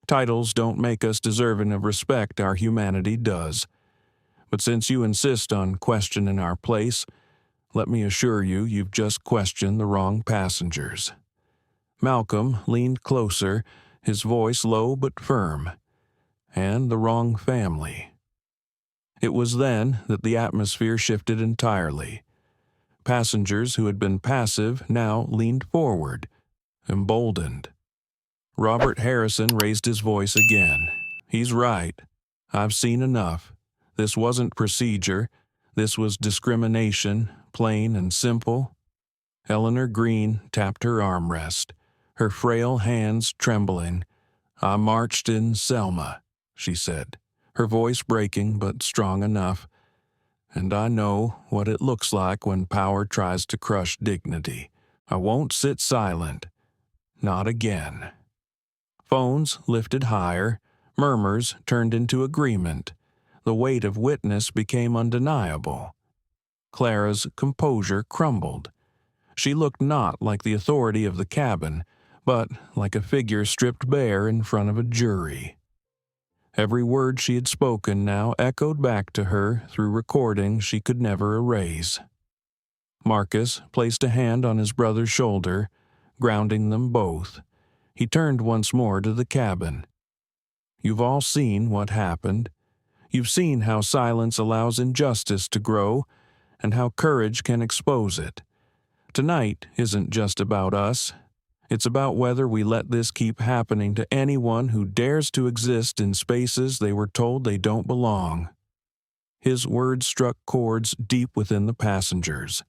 Titles don't make us deserving of respect, our humanity does. But since you insist on questioning our place, let me assure you you've just questioned the wrong passengers." Malcolm leaned closer, his voice low but firm. "And the wrong family." It was then that the atmosphere shifted entirely. Passengers who had been passive now leaned forward, emboldened. Robert Harrison raised his voice again. "He's right. I've seen enough. This wasn't procedure. This was discrimination, plain and simple." Eleanor Green tapped her armrest, her frail hands trembling. "I marched in Selma," she said, her voice breaking but strong enough. "And I know what it looks like when power tries to crush dignity. I won't sit silent. Not again." Phones lifted higher, murmurs turned into agreement. The weight of witness became undeniable. Clara's composure crumbled. She looked not like the authority of the cabin, but like a figure stripped bare in front of a jury. Every word she had spoken now echoed back to her through recordings she could never erase. Marcus placed a hand on his brother's shoulder, grounding them both. He turned once more to the cabin. "You've all seen what happened. You've seen how silence allows injustice to grow, and how courage can expose it. Tonight isn't just about us. It's about whether we let this keep happening to anyone who dares to exist in spaces they were told they don't belong." His words struck chords deep within the passengers.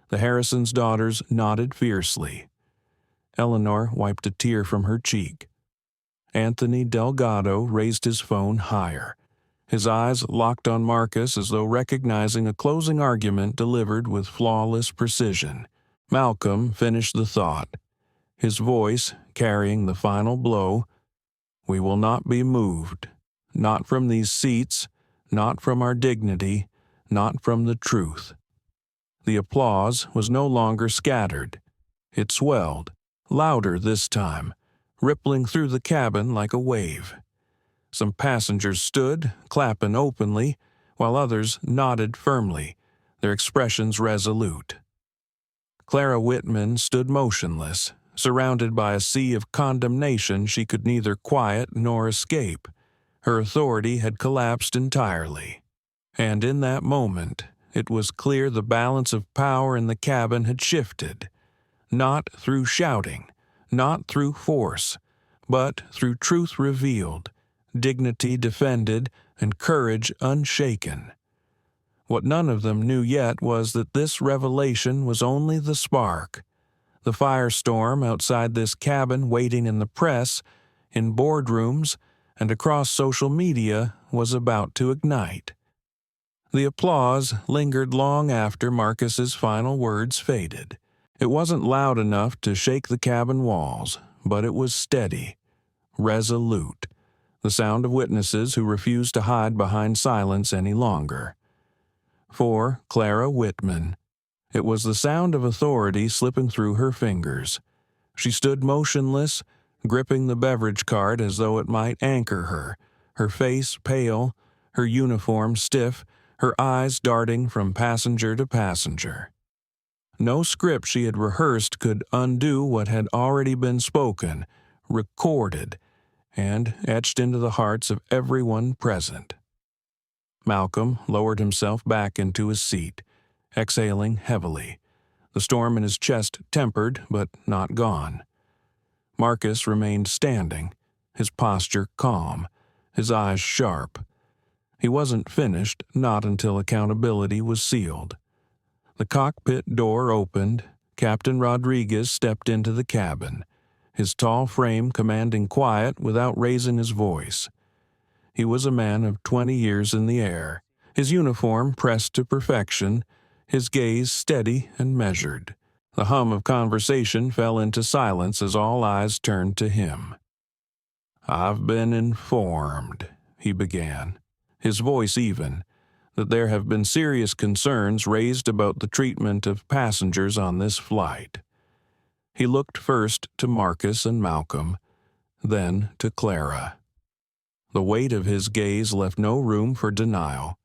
The Harrisons' daughters nodded fiercely. Eleanor wiped a tear from her cheek. Anthony Delgado raised his phone higher. His eyes locked on Marcus as though recognizing a closing argument delivered with flawless precision. Malcolm finished the thought, his voice carrying the final blow. "We will not be moved. Not from these seats, not from our dignity, not from the truth." The applause was no longer scattered. It swelled, louder this time, rippling through the cabin like a wave. Some passengers stood, clapping openly, while others nodded firmly, their expressions resolute. Clara Whitman stood motionless, surrounded by a sea of condemnation she could neither quiet nor escape. Her authority had collapsed entirely. And in that moment, it was clear the balance of power in the cabin had shifted. Not through shouting, not through force, but through truth revealed, dignity defended, and courage unshaken. What none of them knew yet was that this revelation was only the spark. The firestorm outside this cabin waiting in the press, in boardrooms, and across social media was about to ignite. The applause lingered long after Marcus's final words faded. It wasn't loud enough to shake the cabin walls, but it was steady, resolute, the sound of witnesses who refused to hide behind silence any longer. For Clara Whitman, it was the sound of authority slipping through her fingers. She stood motionless, gripping the beverage cart as though it might anchor her face pale, her uniform stiff, her eyes darting from passenger to passenger. No script she had rehearsed could undo what had already been spoken, recorded, and etched into the hearts of everyone present. Malcolm lowered himself back into his seat, exhaling heavily, the storm in his chest tempered but not gone. Marcus remained standing, his posture calm, his eyes sharp. He wasn't finished, not until accountability was sealed. The cockpit door opened. Captain Rodriguez stepped into the cabin, his tall frame commanding quiet without raising his voice. He was a man of 20 years in the air, his uniform pressed to perfection, his gaze steady and measured. The hum of conversation fell into silence as all eyes turned to him. "I've been informed," he began, his voice even, "that there have been serious concerns raised about the treatment of passengers on this flight." He looked first to Marcus and Malcolm, then to Clara. The weight of his gaze left no room for denial.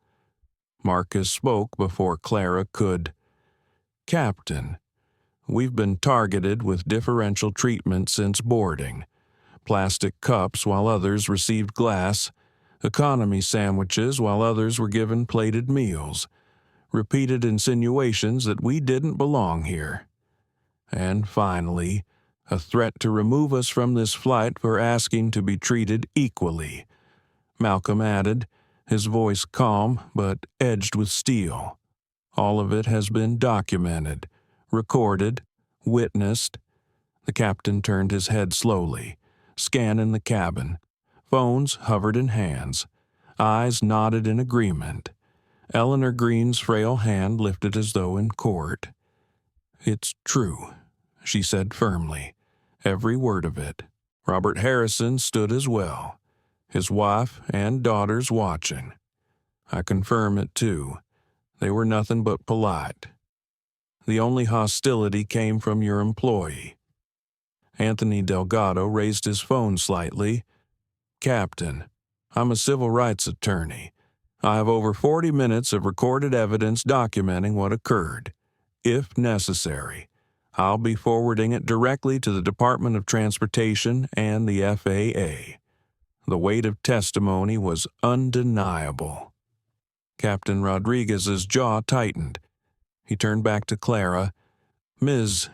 Marcus spoke before Clara could. "Captain, we've been targeted with differential treatment since boarding. Plastic cups while others received glass, economy sandwiches while others were given plated meals, repeated insinuations that we didn't belong here. And finally, a threat to remove us from this flight for asking to be treated equally," Malcolm added, his voice calm but edged with steel. "All of it has been documented, recorded, witnessed." The captain turned his head slowly, scanning the cabin. Phones hovered in hands. Eyes nodded in agreement. Eleanor Green's frail hand lifted as though in court. "It's true," she said firmly. "Every word of it." Robert Harrison stood as well, his wife and daughters watching. "I confirm it too. They were nothing but polite. The only hostility came from your employee." Anthony Delgado raised his phone slightly. "Captain, I'm a civil rights attorney. I have over 40 minutes of recorded evidence documenting what occurred. If necessary, I'll be forwarding it directly to the Department of Transportation and the FAA." The weight of testimony was undeniable. Captain Rodriguez's jaw tightened. He turned back to Clara. "Ms.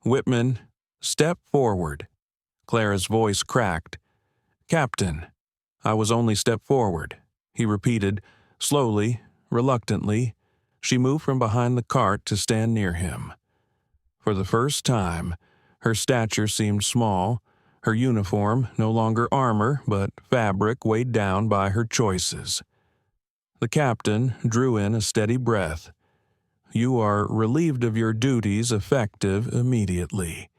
Whitman, step forward." Clara's voice cracked. "Captain, I was only step forward," he repeated, slowly, reluctantly. She moved from behind the cart to stand near him. For the first time, her stature seemed small, her uniform no longer armor but fabric weighed down by her choices. The captain drew in a steady breath. "You are relieved of your duties effective immediately.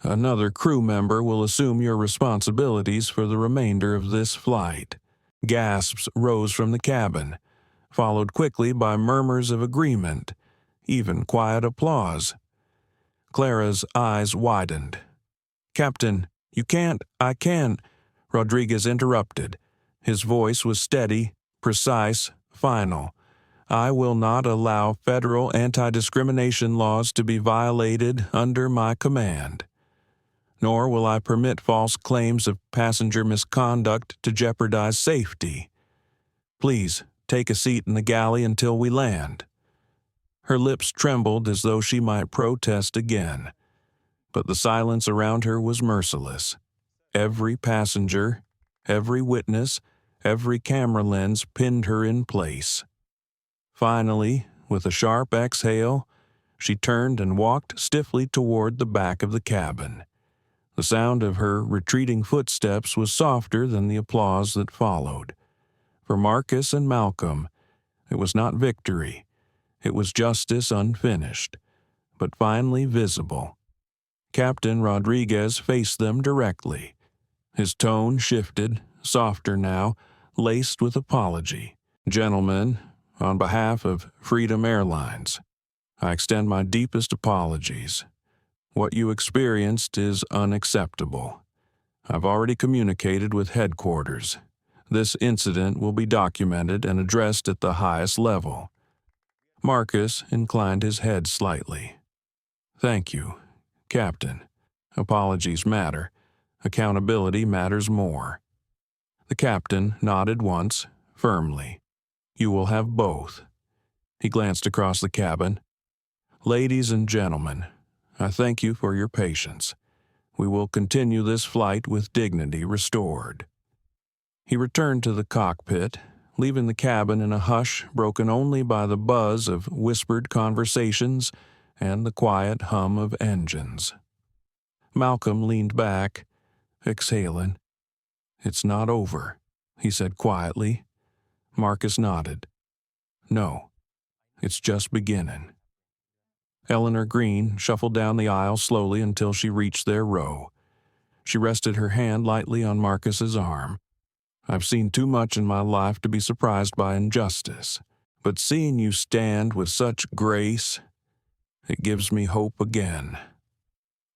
Another crew member will assume your responsibilities for the remainder of this flight." Gasps rose from the cabin, followed quickly by murmurs of agreement, even quiet applause. Clara's eyes widened. "Captain, you can't, I can't," Rodriguez interrupted. His voice was steady, precise, final. "I will not allow federal anti-discrimination laws to be violated under my command. Nor will I permit false claims of passenger misconduct to jeopardize safety. Please take a seat in the galley until we land." Her lips trembled as though she might protest again, but the silence around her was merciless. Every passenger, every witness, every camera lens pinned her in place. Finally, with a sharp exhale, she turned and walked stiffly toward the back of the cabin. The sound of her retreating footsteps was softer than the applause that followed. For Marcus and Malcolm, it was not victory. It was justice unfinished, but finally visible. Captain Rodriguez faced them directly. His tone shifted, softer now, laced with apology. "Gentlemen, on behalf of Freedom Airlines, I extend my deepest apologies. What you experienced is unacceptable. I've already communicated with headquarters. This incident will be documented and addressed at the highest level." Marcus inclined his head slightly. "Thank you, Captain. Apologies matter. Accountability matters more." The captain nodded once, firmly. You will have both." He glanced across the cabin. "Ladies and gentlemen, I thank you for your patience. We will continue this flight with dignity restored." He returned to the cockpit, leaving the cabin in a hush broken only by the buzz of whispered conversations and the quiet hum of engines. Malcolm leaned back, exhaling. "It's not over," he said quietly. Marcus nodded. "No, it's just beginning." Eleanor Green shuffled down the aisle slowly until she reached their row. She rested her hand lightly on Marcus's arm. "I've seen too much in my life to be surprised by injustice, but seeing you stand with such grace, it gives me hope again."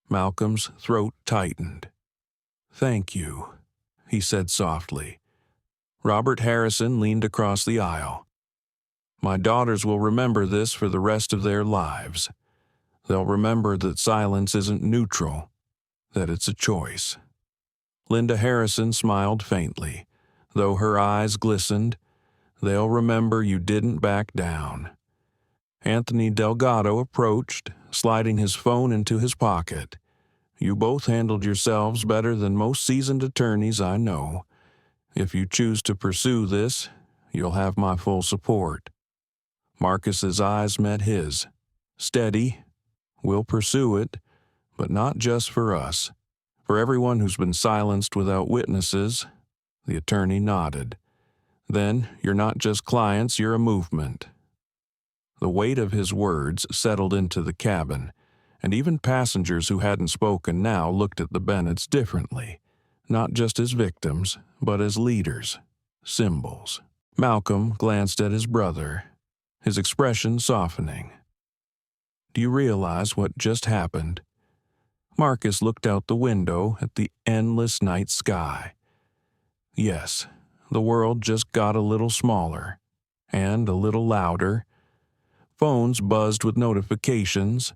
Malcolm's throat tightened. "Thank you," he said softly. Robert Harrison leaned across the aisle. "My daughters will remember this for the rest of their lives. They'll remember that silence isn't neutral, that it's a choice." Linda Harrison smiled faintly, though her eyes glistened. "They'll remember you didn't back down." Anthony Delgado approached, sliding his phone into his pocket. "You both handled yourselves better than most seasoned attorneys I know. If you choose to pursue this, you'll have my full support." Marcus's eyes met his. "Steady. We'll pursue it, but not just for us. For everyone who's been silenced without witnesses." The attorney nodded. "Then you're not just clients, you're a movement." The weight of his words settled into the cabin, and even passengers who hadn't spoken now looked at the Bennetts differently, not just as victims, but as leaders, symbols. Malcolm glanced at his brother, his expression softening. "Do you realize what just happened?" Marcus looked out the window at the endless night sky. "Yes, the world just got a little smaller, and a little louder." Phones buzzed with notifications.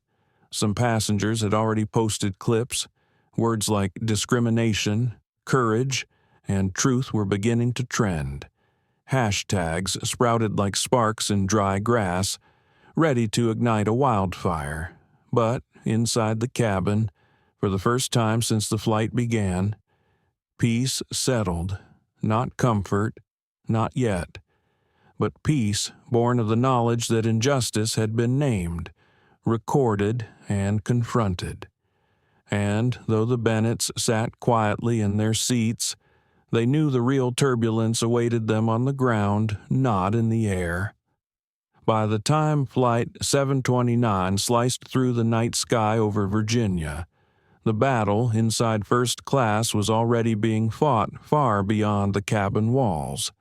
Some passengers had already posted clips. Words like discrimination, courage, and truth were beginning to trend. Hashtags sprouted like sparks in dry grass, ready to ignite a wildfire. But inside the cabin, for the first time since the flight began, peace settled. Not comfort, not yet, but peace born of the knowledge that injustice had been named, recorded, and confronted. And though the Bennetts sat quietly in their seats, they knew the real turbulence awaited them on the ground, not in the air. By the time Flight 729 sliced through the night sky over Virginia, the battle inside first class was already being fought far beyond the cabin walls.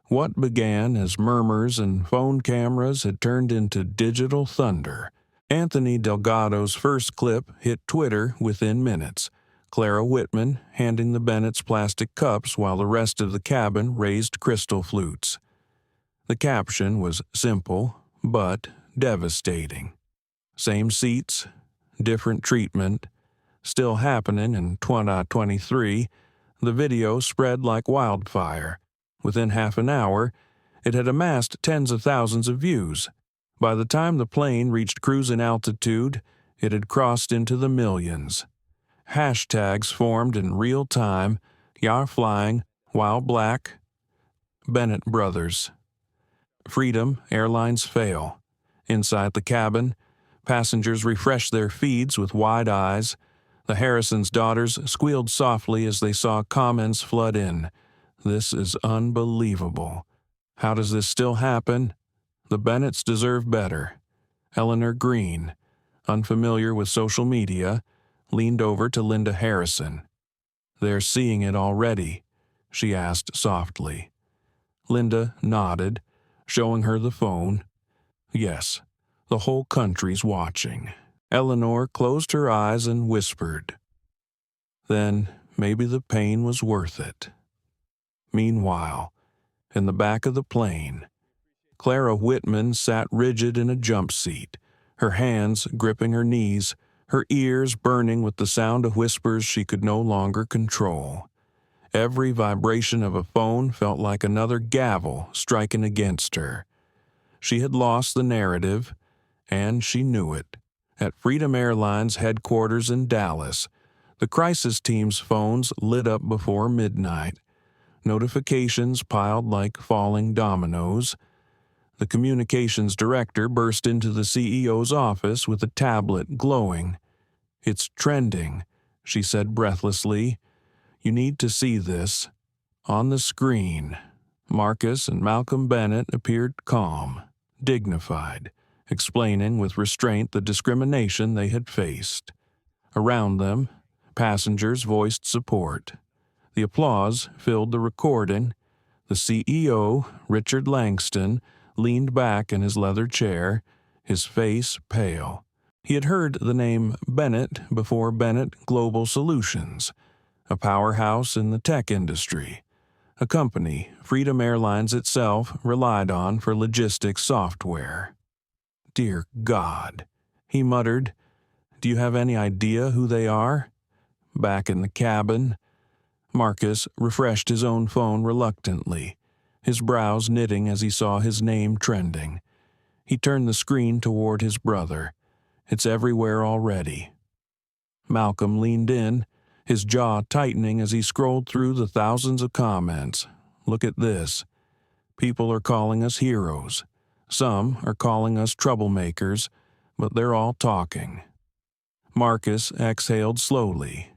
What began as murmurs and phone cameras had turned into digital thunder. Anthony Delgado's first clip hit Twitter within minutes, Clara Whitman handing the Bennetts plastic cups while the rest of the cabin raised crystal flutes. The caption was simple, but devastating. Same seats, different treatment, still happening in 2023. The video spread like wildfire. Within half an hour, it had amassed tens of thousands of views. By the time the plane reached cruising altitude, it had crossed into the millions. Hashtags formed in real time: "Yar flying," "While black," "Bennett brothers." "Freedom, airlines fail." Inside the cabin, passengers refreshed their feeds with wide eyes. The Harrisons' daughters squealed softly as they saw comments flood in. "This is unbelievable. How does this still happen?" "The Bennetts deserve better." Eleanor Green, unfamiliar with social media, leaned over to Linda Harrison. "They're seeing it already?" she asked softly. Linda nodded, showing her the phone. "Yes, the whole country's watching." Eleanor closed her eyes and whispered, "Then maybe the pain was worth it." Meanwhile, in the back of the plane, Clara Whitman sat rigid in a jump seat, her hands gripping her knees, her ears burning with the sound of whispers she could no longer control. Every vibration of a phone felt like another gavel striking against her. She had lost the narrative, and she knew it. At Freedom Airlines headquarters in Dallas, the crisis team's phones lit up before midnight. Notifications piled like falling dominoes. The communications director burst into the CEO's office with a tablet glowing. "It's trending," she said breathlessly. "You need to see this." On the screen, Marcus and Malcolm Bennett appeared calm, dignified, explaining with restraint the discrimination they had faced. Around them, passengers voiced support. The applause filled the recording. The CEO, Richard Langston, leaned back in his leather chair, his face pale. He had heard the name Bennett before Bennett Global Solutions, a powerhouse in the tech industry, a company Freedom Airlines itself relied on for logistics software. "Dear God," he muttered. "Do you have any idea who they are?" Back in the cabin, Marcus refreshed his own phone reluctantly, his brows knitting as he saw his name trending. He turned the screen toward his brother. "It's everywhere already." Malcolm leaned in, his jaw tightening as he scrolled through the thousands of comments. "Look at this. People are calling us heroes. Some are calling us troublemakers, but they're all talking." Marcus exhaled slowly.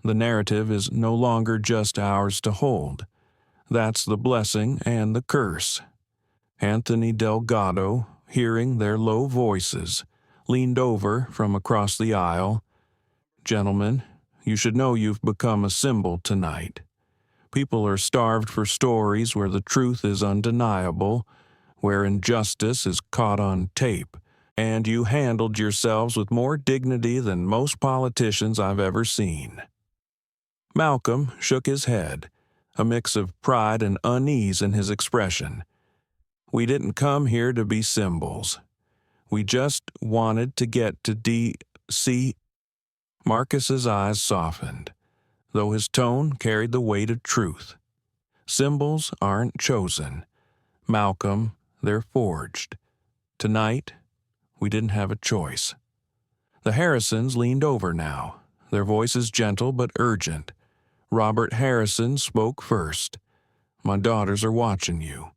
The narrative is no longer just ours to hold. That's the blessing and the curse. Anthony Delgado, hearing their low voices, leaned over from across the aisle. "Gentlemen, you should know you've become a symbol tonight. People are starved for stories where the truth is undeniable, where injustice is caught on tape, and you handled yourselves with more dignity than most politicians I've ever seen." Malcolm shook his head, a mix of pride and unease in his expression. "We didn't come here to be symbols. We just wanted to get to D.C." Marcus's eyes softened, though his tone carried the weight of truth. Symbols aren't chosen. Malcolm, they're forged. Tonight, we didn't have a choice. The Harrisons leaned over now, their voices gentle but urgent. Robert Harrison spoke first. "My daughters are watching you.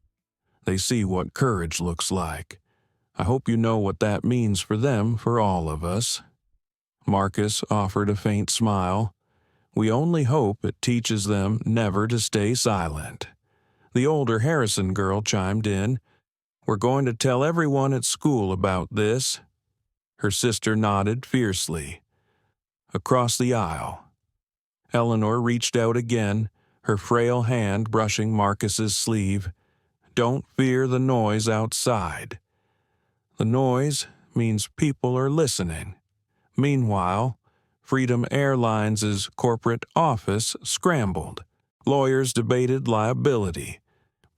They see what courage looks like. I hope you know what that means for them, for all of us." Marcus offered a faint smile. "We only hope it teaches them never to stay silent." The older Harrison girl chimed in. "We're going to tell everyone at school about this." Her sister nodded fiercely. Across the aisle, Eleanor reached out again, her frail hand brushing Marcus's sleeve. "Don't fear the noise outside. The noise means people are listening." Meanwhile, Freedom Airlines' corporate office scrambled. Lawyers debated liability.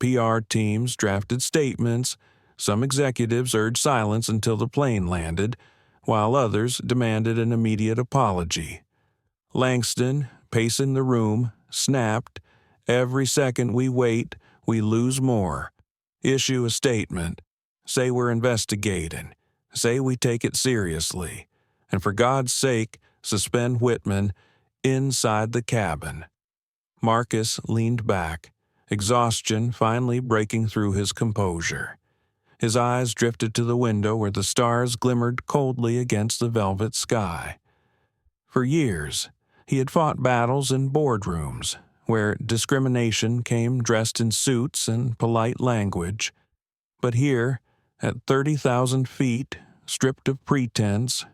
PR teams drafted statements. Some executives urged silence until the plane landed, while others demanded an immediate apology. Langston, pacing the room, snapped, "Every second we wait, we lose more. Issue a statement. Say we're investigating. Say we take it seriously. And for God's sake, suspend Whitman inside the cabin." Marcus leaned back, exhaustion finally breaking through his composure. His eyes drifted to the window where the stars glimmered coldly against the velvet sky. For years, he had fought battles in boardrooms, where discrimination came dressed in suits and polite language. But here, at 30,000 feet, stripped of pretense,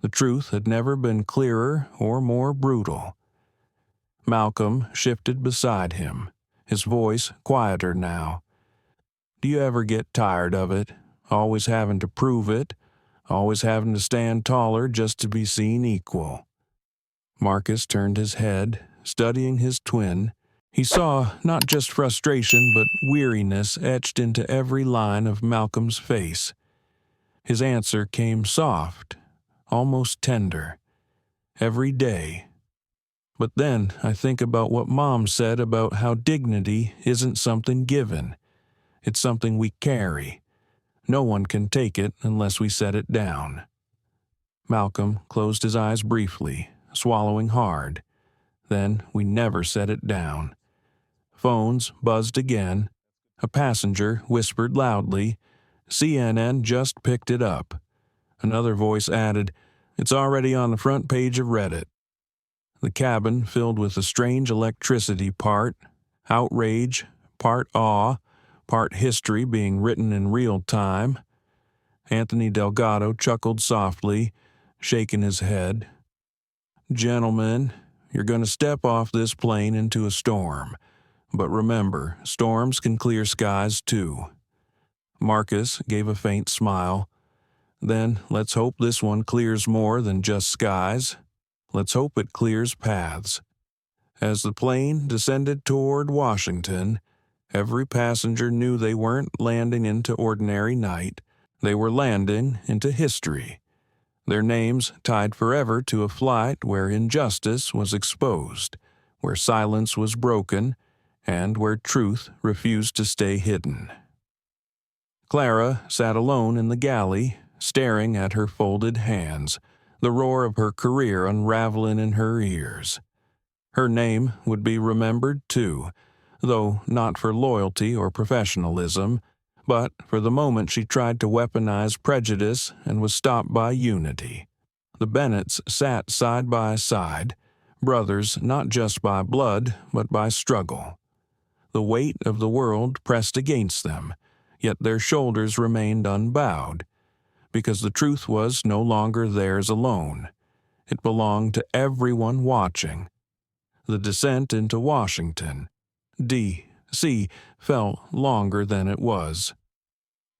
the truth had never been clearer or more brutal. Malcolm shifted beside him, his voice quieter now. "Do you ever get tired of it, always having to prove it, always having to stand taller just to be seen equal?" Marcus turned his head, studying his twin. He saw not just frustration but weariness etched into every line of Malcolm's face. His answer came soft, almost tender. "Every day. But then I think about what Mom said about how dignity isn't something given. It's something we carry. No one can take it unless we set it down. Malcolm closed his eyes briefly, swallowing hard. Then we never set it down. Phones buzzed again. A passenger whispered loudly. CNN just picked it up. Another voice added, "It's already on the front page of Reddit." The cabin filled with a strange electricity, part outrage, part awe, part history being written in real time. Anthony Delgado chuckled softly, shaking his head. "Gentlemen, you're going to step off this plane into a storm. But remember, storms can clear skies too." Marcus gave a faint smile. "Then let's hope this one clears more than just skies. Let's hope it clears paths." As the plane descended toward Washington, every passenger knew they weren't landing into ordinary night. They were landing into history. Their names tied forever to a flight where injustice was exposed, where silence was broken, and where truth refused to stay hidden. Clara sat alone in the galley, staring at her folded hands, the roar of her career unraveling in her ears. Her name would be remembered too, though not for loyalty or professionalism, but for the moment she tried to weaponize prejudice and was stopped by unity. The Bennetts sat side by side, brothers not just by blood, but by struggle. The weight of the world pressed against them, yet their shoulders remained unbowed, because the truth was no longer theirs alone. It belonged to everyone watching. The descent into Washington, D.C., felt longer than it was.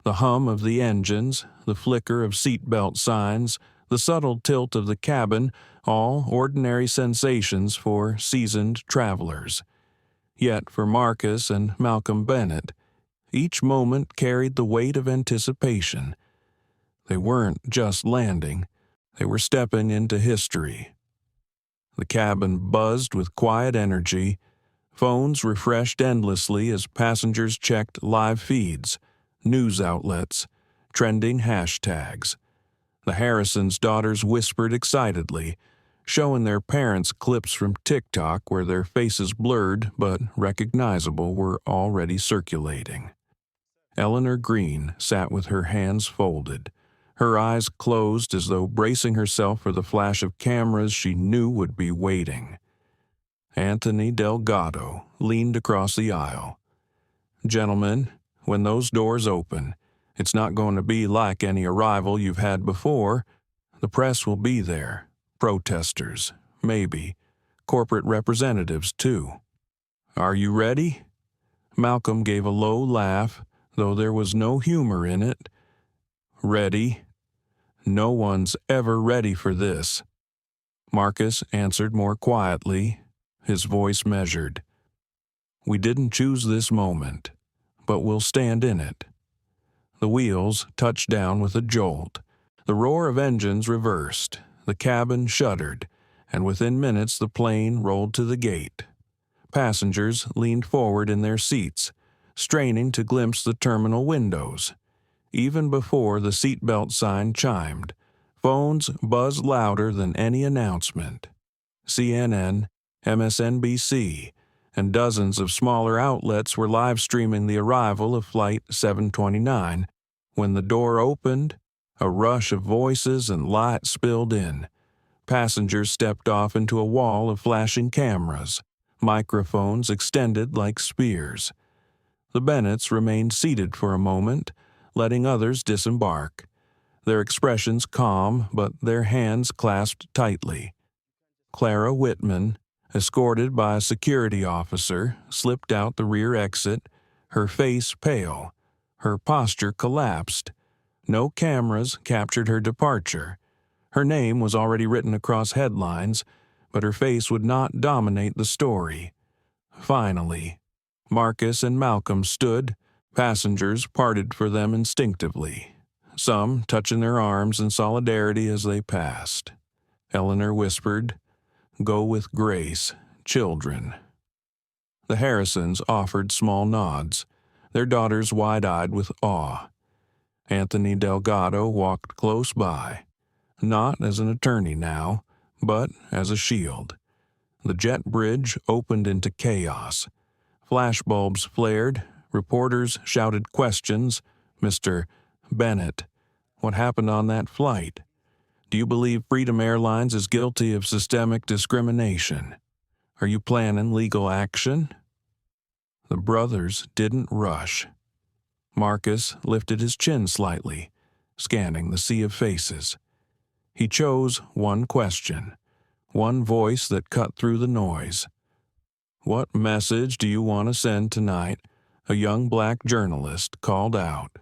The hum of the engines, the flicker of seatbelt signs, the subtle tilt of the cabin, all ordinary sensations for seasoned travelers. Yet for Marcus and Malcolm Bennett, each moment carried the weight of anticipation. They weren't just landing, they were stepping into history. The cabin buzzed with quiet energy. Phones refreshed endlessly as passengers checked live feeds, news outlets, trending hashtags. The Harrisons' daughters whispered excitedly, showing their parents clips from TikTok where their faces blurred but recognizable were already circulating. Eleanor Green sat with her hands folded, her eyes closed as though bracing herself for the flash of cameras she knew would be waiting. Anthony Delgado leaned across the aisle. "Gentlemen, when those doors open, it's not going to be like any arrival you've had before. The press will be there, protesters, maybe, corporate representatives too. Are you ready?" Malcolm gave a low laugh, though there was no humor in it. "Ready? No one's ever ready for this." Marcus answered more quietly, his voice measured. "We didn't choose this moment, but we'll stand in it." The wheels touched down with a jolt. The roar of engines reversed, the cabin shuddered, and within minutes the plane rolled to the gate. Passengers leaned forward in their seats, straining to glimpse the terminal windows. Even before the seatbelt sign chimed, phones buzzed louder than any announcement. CNN, MSNBC, and dozens of smaller outlets were live streaming the arrival of Flight 729. When the door opened, a rush of voices and light spilled in. Passengers stepped off into a wall of flashing cameras, microphones extended like spears. The Bennetts remained seated for a moment, letting others disembark, their expressions calm but their hands clasped tightly. Clara Whitman, escorted by a security officer, slipped out the rear exit, her face pale, her posture collapsed. No cameras captured her departure. Her name was already written across headlines, but her face would not dominate the story. Finally, Marcus and Malcolm stood. Passengers parted for them instinctively, some touching their arms in solidarity as they passed. Eleanor whispered, Go with grace, children." The Harrisons offered small nods, their daughters wide-eyed with awe. Anthony Delgado walked close by, not as an attorney now, but as a shield. The jet bridge opened into chaos. Flashbulbs flared, reporters shouted questions. "Mr. Bennett, what happened on that flight? Do you believe Freedom Airlines is guilty of systemic discrimination? Are you planning legal action?" The brothers didn't rush. Marcus lifted his chin slightly, scanning the sea of faces. He chose one question, one voice that cut through the noise. "What message do you want to send tonight?" a young black journalist called out,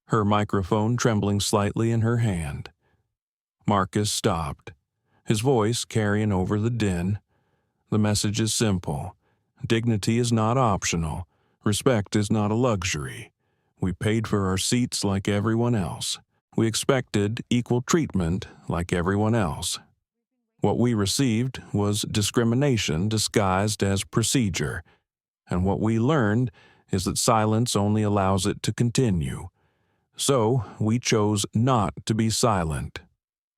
her microphone trembling slightly in her hand. Marcus stopped, his voice carrying over the din. "The message is simple. Dignity is not optional. Respect is not a luxury. We paid for our seats like everyone else. We expected equal treatment like everyone else. What we received was discrimination disguised as procedure, and what we learned is that silence only allows it to continue. So we chose not to be silent."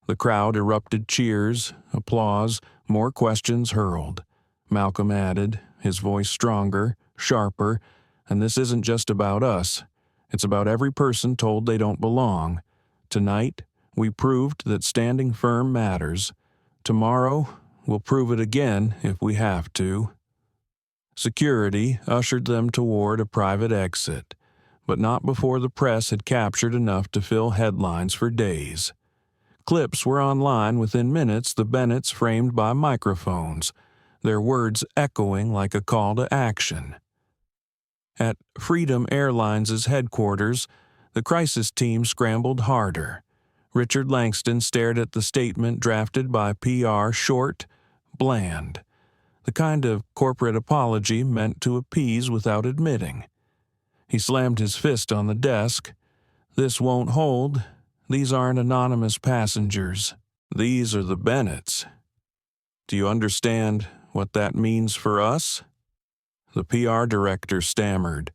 The crowd erupted cheers, applause, more questions hurled. Malcolm added, his voice stronger, sharper, "And this isn't just about us. It's about every person told they don't belong. Tonight, we proved that standing firm matters. Tomorrow, we'll prove it again if we have to." Security ushered them toward a private exit, but not before the press had captured enough to fill headlines for days. Clips were online within minutes, the Bennetts framed by microphones, their words echoing like a call to action. At Freedom Airlines' headquarters, the crisis team scrambled harder. Richard Langston stared at the statement drafted by PR, short, bland, the kind of corporate apology meant to appease without admitting. He slammed his fist on the desk. "This won't hold. These aren't anonymous passengers. These are the Bennetts. Do you understand what that means for us?" The PR director stammered.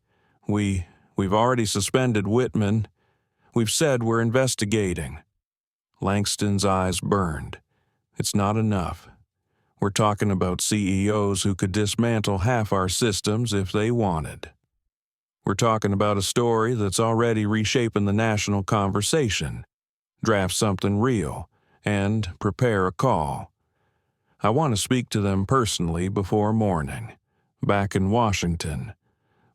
We've already suspended Whitman. We've said we're investigating." Langston's eyes burned. "It's not enough. We're talking about CEOs who could dismantle half our systems if they wanted. We're talking about a story that's already reshaping the national conversation. Draft something real, and prepare a call. I want to speak to them personally before morning." Back in Washington,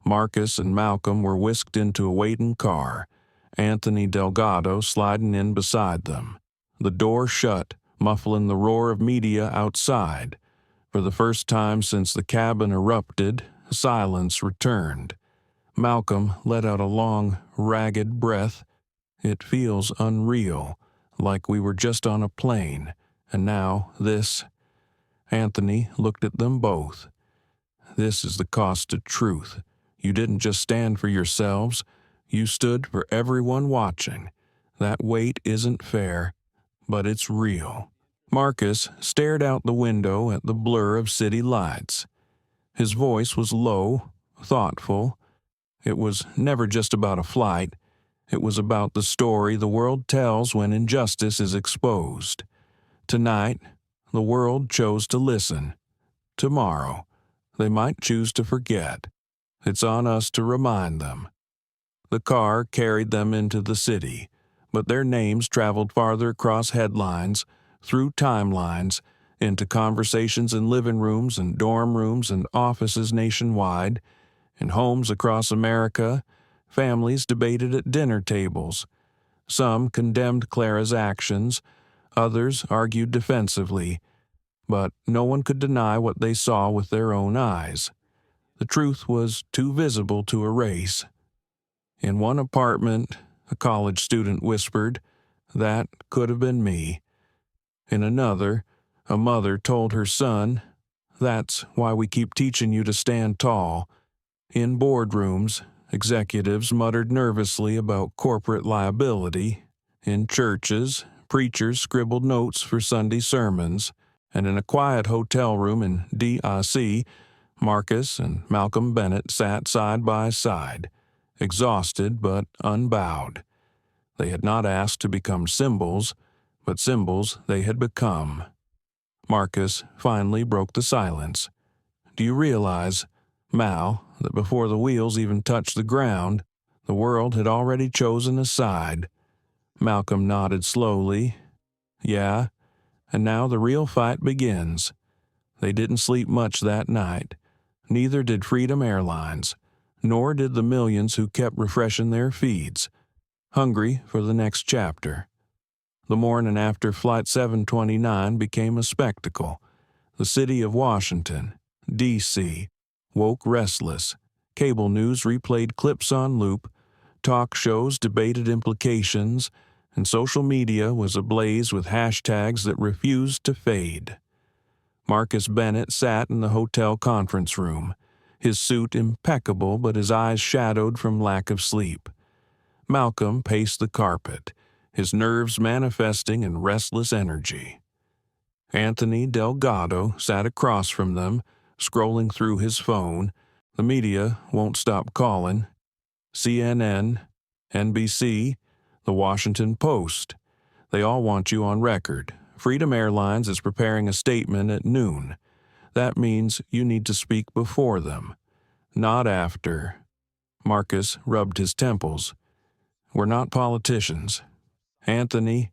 Marcus and Malcolm were whisked into a waiting car, Anthony Delgado sliding in beside them. The door shut, muffling the roar of media outside. For the first time since the cabin erupted, silence returned. Malcolm let out a long, ragged breath. "It feels unreal, like we were just on a plane, and now this." Anthony looked at them both. "This is the cost of truth. You didn't just stand for yourselves. You stood for everyone watching. That weight isn't fair, but it's real." Marcus stared out the window at the blur of city lights. His voice was low, thoughtful. It was never just about a flight. It was about the story the world tells when injustice is exposed. Tonight, the world chose to listen. Tomorrow, they might choose to forget. It's on us to remind them. The car carried them into the city, but their names traveled farther across headlines, through timelines, into conversations in living rooms and dorm rooms and offices nationwide, in homes across America. Families debated at dinner tables. Some condemned Clara's actions, others argued defensively, but no one could deny what they saw with their own eyes. The truth was too visible to erase. In one apartment, a college student whispered, "That could have been me." In another, a mother told her son, "That's why we keep teaching you to stand tall." In boardrooms, executives muttered nervously about corporate liability. In churches, preachers scribbled notes for Sunday sermons. And in a quiet hotel room in D.I.C., Marcus and Malcolm Bennett sat side by side, exhausted but unbowed. They had not asked to become symbols, but symbols they had become. Marcus finally broke the silence. "Do you realize, Mal, that before the wheels even touched the ground, the world had already chosen a side?" Malcolm nodded slowly. "Yeah, and now the real fight begins." They didn't sleep much that night. Neither did Freedom Airlines, nor did the millions who kept refreshing their feeds, hungry for the next chapter. The morning after Flight 729 became a spectacle. The city of Washington, D.C., woke restless. Cable news replayed clips on loop, talk shows debated implications, and social media was ablaze with hashtags that refused to fade. Marcus Bennett sat in the hotel conference room, his suit impeccable but his eyes shadowed from lack of sleep. Malcolm paced the carpet, his nerves manifesting in restless energy. Anthony Delgado sat across from them, scrolling through his phone. The media won't stop calling. CNN, NBC, The Washington Post. They all want you on record. Freedom Airlines is preparing a statement at noon. That means you need to speak before them, not after. Marcus rubbed his temples. "We're not politicians. Anthony,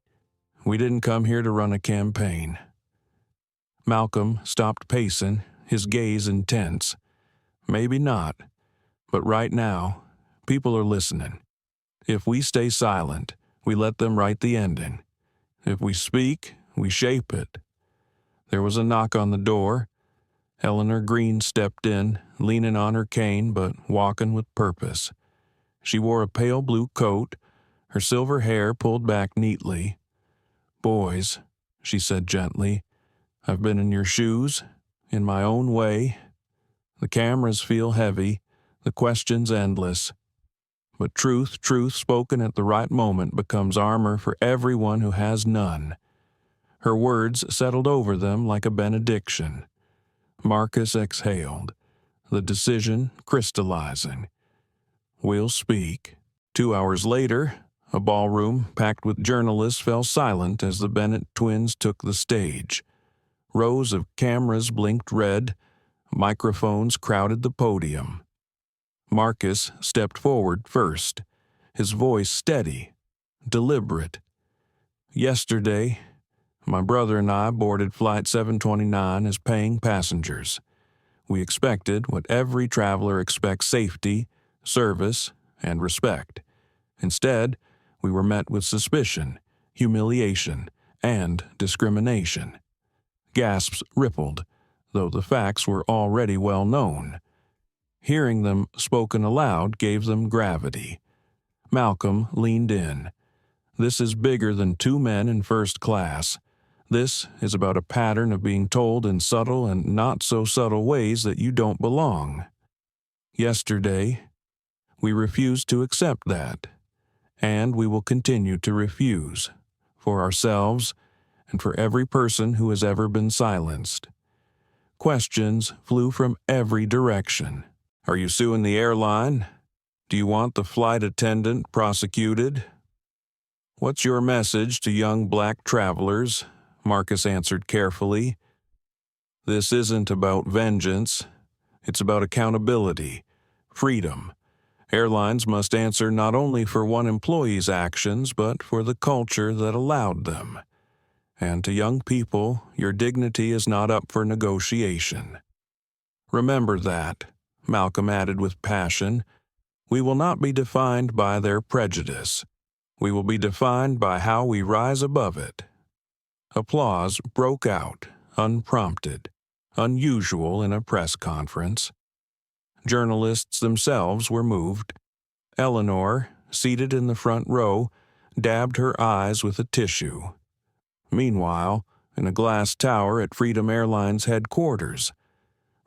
we didn't come here to run a campaign." Malcolm stopped pacing, his gaze intense. "Maybe not, but right now, people are listening. If we stay silent, we let them write the ending. If we speak, we shape it." There was a knock on the door. Eleanor Green stepped in, leaning on her cane but walking with purpose. She wore a pale blue coat, her silver hair pulled back neatly. "Boys," she said gently, "I've been in your shoes, in my own way. The cameras feel heavy, the questions endless. But truth spoken at the right moment becomes armor for everyone who has none." Her words settled over them like a benediction. Marcus exhaled, the decision crystallizing. "We'll speak." 2 hours later, a ballroom packed with journalists fell silent as the Bennett twins took the stage. Rows of cameras blinked red, microphones crowded the podium. Marcus stepped forward first, his voice steady, deliberate. "Yesterday, my brother and I boarded Flight 729 as paying passengers. We expected what every traveler expects: safety, service, and respect. Instead, we were met with suspicion, humiliation, and discrimination." Gasps rippled, though the facts were already well known. Hearing them spoken aloud gave them gravity. Malcolm leaned in. "This is bigger than two men in first class. This is about a pattern of being told in subtle and not so subtle ways that you don't belong. Yesterday, we refused to accept that, and we will continue to refuse, for ourselves and for every person who has ever been silenced." Questions flew from every direction. "Are you suing the airline? Do you want the flight attendant prosecuted? What's your message to young black travelers?" Marcus answered carefully. "This isn't about vengeance. It's about accountability, freedom. Airlines must answer not only for one employee's actions, but for the culture that allowed them. And to young people, your dignity is not up for negotiation. Remember that," Malcolm added with passion. "We will not be defined by their prejudice. We will be defined by how we rise above it." Applause broke out, unprompted, unusual in a press conference. Journalists themselves were moved. Eleanor, seated in the front row, dabbed her eyes with a tissue. Meanwhile, in a glass tower at Freedom Airlines headquarters,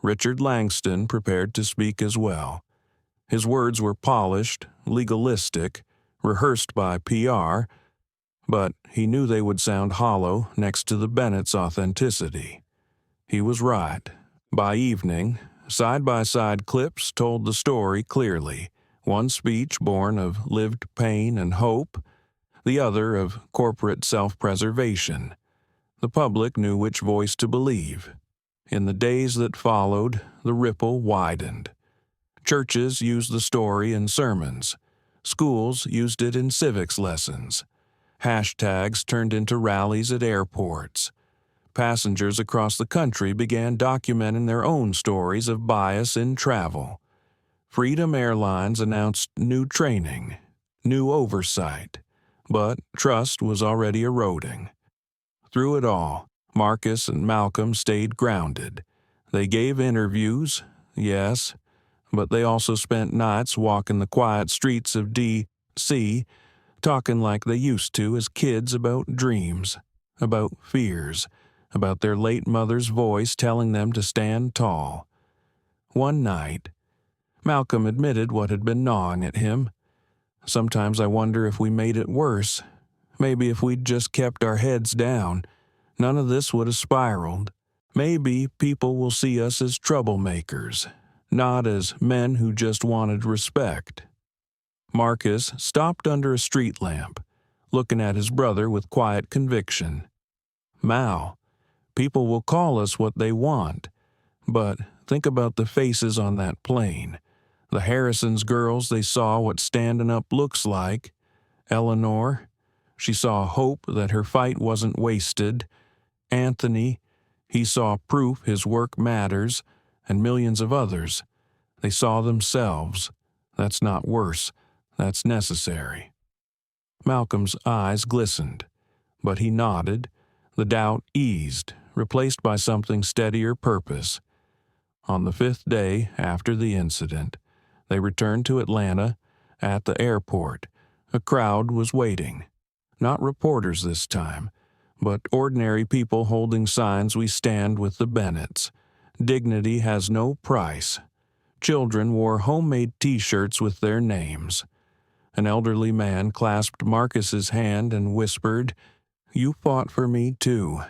Richard Langston prepared to speak as well. His words were polished, legalistic, rehearsed by PR, But he knew they would sound hollow next to the Bennett's authenticity. He was right. By evening, side-by-side clips told the story clearly, one speech born of lived pain and hope, the other of corporate self-preservation. The public knew which voice to believe. In the days that followed, the ripple widened. Churches used the story in sermons. Schools used it in civics lessons. Hashtags turned into rallies at airports. Passengers across the country began documenting their own stories of bias in travel. Freedom Airlines announced new training, new oversight, but trust was already eroding. Through it all, Marcus and Malcolm stayed grounded. They gave interviews, yes, but they also spent nights walking the quiet streets of D.C., talking like they used to as kids about dreams, about fears, about their late mother's voice telling them to stand tall. One night, Malcolm admitted what had been gnawing at him. Sometimes I wonder if we made it worse. Maybe if we'd just kept our heads down, none of this would have spiraled. Maybe people will see us as troublemakers, not as men who just wanted respect. Marcus stopped under a street lamp, looking at his brother with quiet conviction. Mal, people will call us what they want, but think about the faces on that plane. The Harrison's girls, they saw what standing up looks like. Eleanor, she saw hope that her fight wasn't wasted. Anthony, he saw proof his work matters, and millions of others. They saw themselves. That's not worse. That's necessary. Malcolm's eyes glistened, but he nodded. The doubt eased, replaced by something steadier purpose. On the 5th day after the incident, they returned to Atlanta. At the airport, a crowd was waiting. Not reporters this time, but ordinary people holding signs, "We stand with the Bennetts. Dignity has no price." Children wore homemade T-shirts with their names. An elderly man clasped Marcus's hand and whispered, "You fought for me too."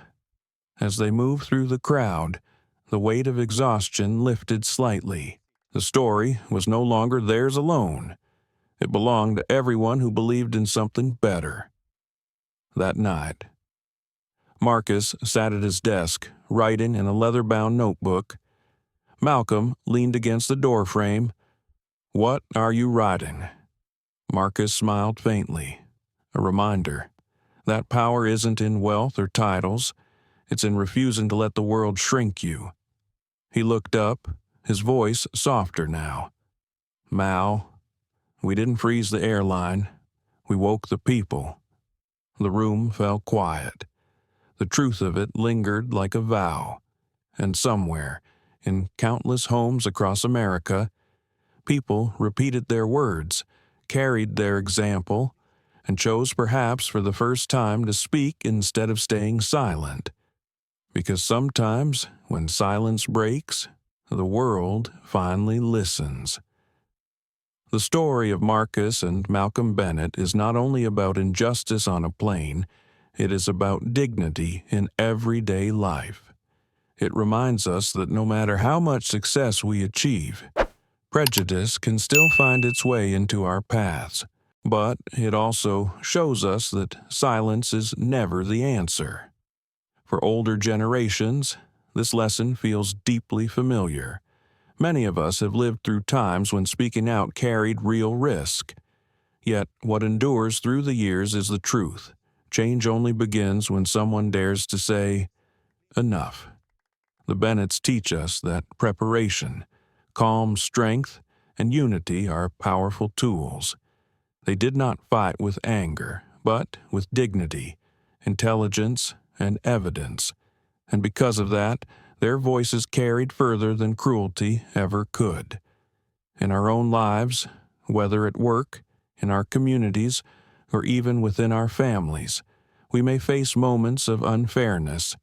As they moved through the crowd, the weight of exhaustion lifted slightly. The story was no longer theirs alone. It belonged to everyone who believed in something better. That night, Marcus sat at his desk, writing in a leather-bound notebook. Malcolm leaned against the doorframe. "What are you writing?" Marcus smiled faintly. A reminder. That power isn't in wealth or titles. It's in refusing to let the world shrink you. He looked up, his voice softer now. "Mal, we didn't freeze the airline. We woke the people." The room fell quiet. The truth of it lingered like a vow. And somewhere, in countless homes across America, people repeated their words, carried their example, and chose perhaps for the first time to speak instead of staying silent. Because sometimes, when silence breaks, the world finally listens. The story of Marcus and Malcolm Bennett is not only about injustice on a plane, it is about dignity in everyday life. It reminds us that no matter how much success we achieve, prejudice can still find its way into our paths. But it also shows us that silence is never the answer. For older generations, this lesson feels deeply familiar. Many of us have lived through times when speaking out carried real risk. Yet what endures through the years is the truth. Change only begins when someone dares to say, "Enough." The Bennetts teach us that preparation, calm strength, and unity are powerful tools. They did not fight with anger, but with dignity, intelligence, and evidence. And because of that, their voices carried further than cruelty ever could. In our own lives, whether at work, in our communities, or even within our families, we may face moments of unfairness.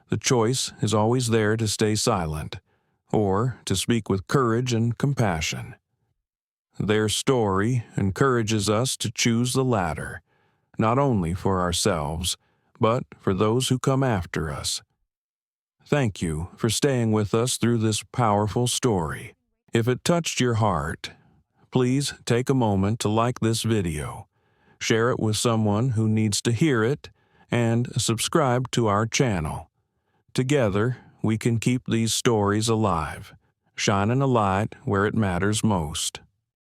The choice is always there to stay silent, or to speak with courage and compassion. Their story encourages us to choose the latter, not only for ourselves, but for those who come after us. Thank you for staying with us through this powerful story. If it touched your heart, please take a moment to like this video, share it with someone who needs to hear it, and subscribe to our channel. Together, we can keep these stories alive, shining a light where it matters most.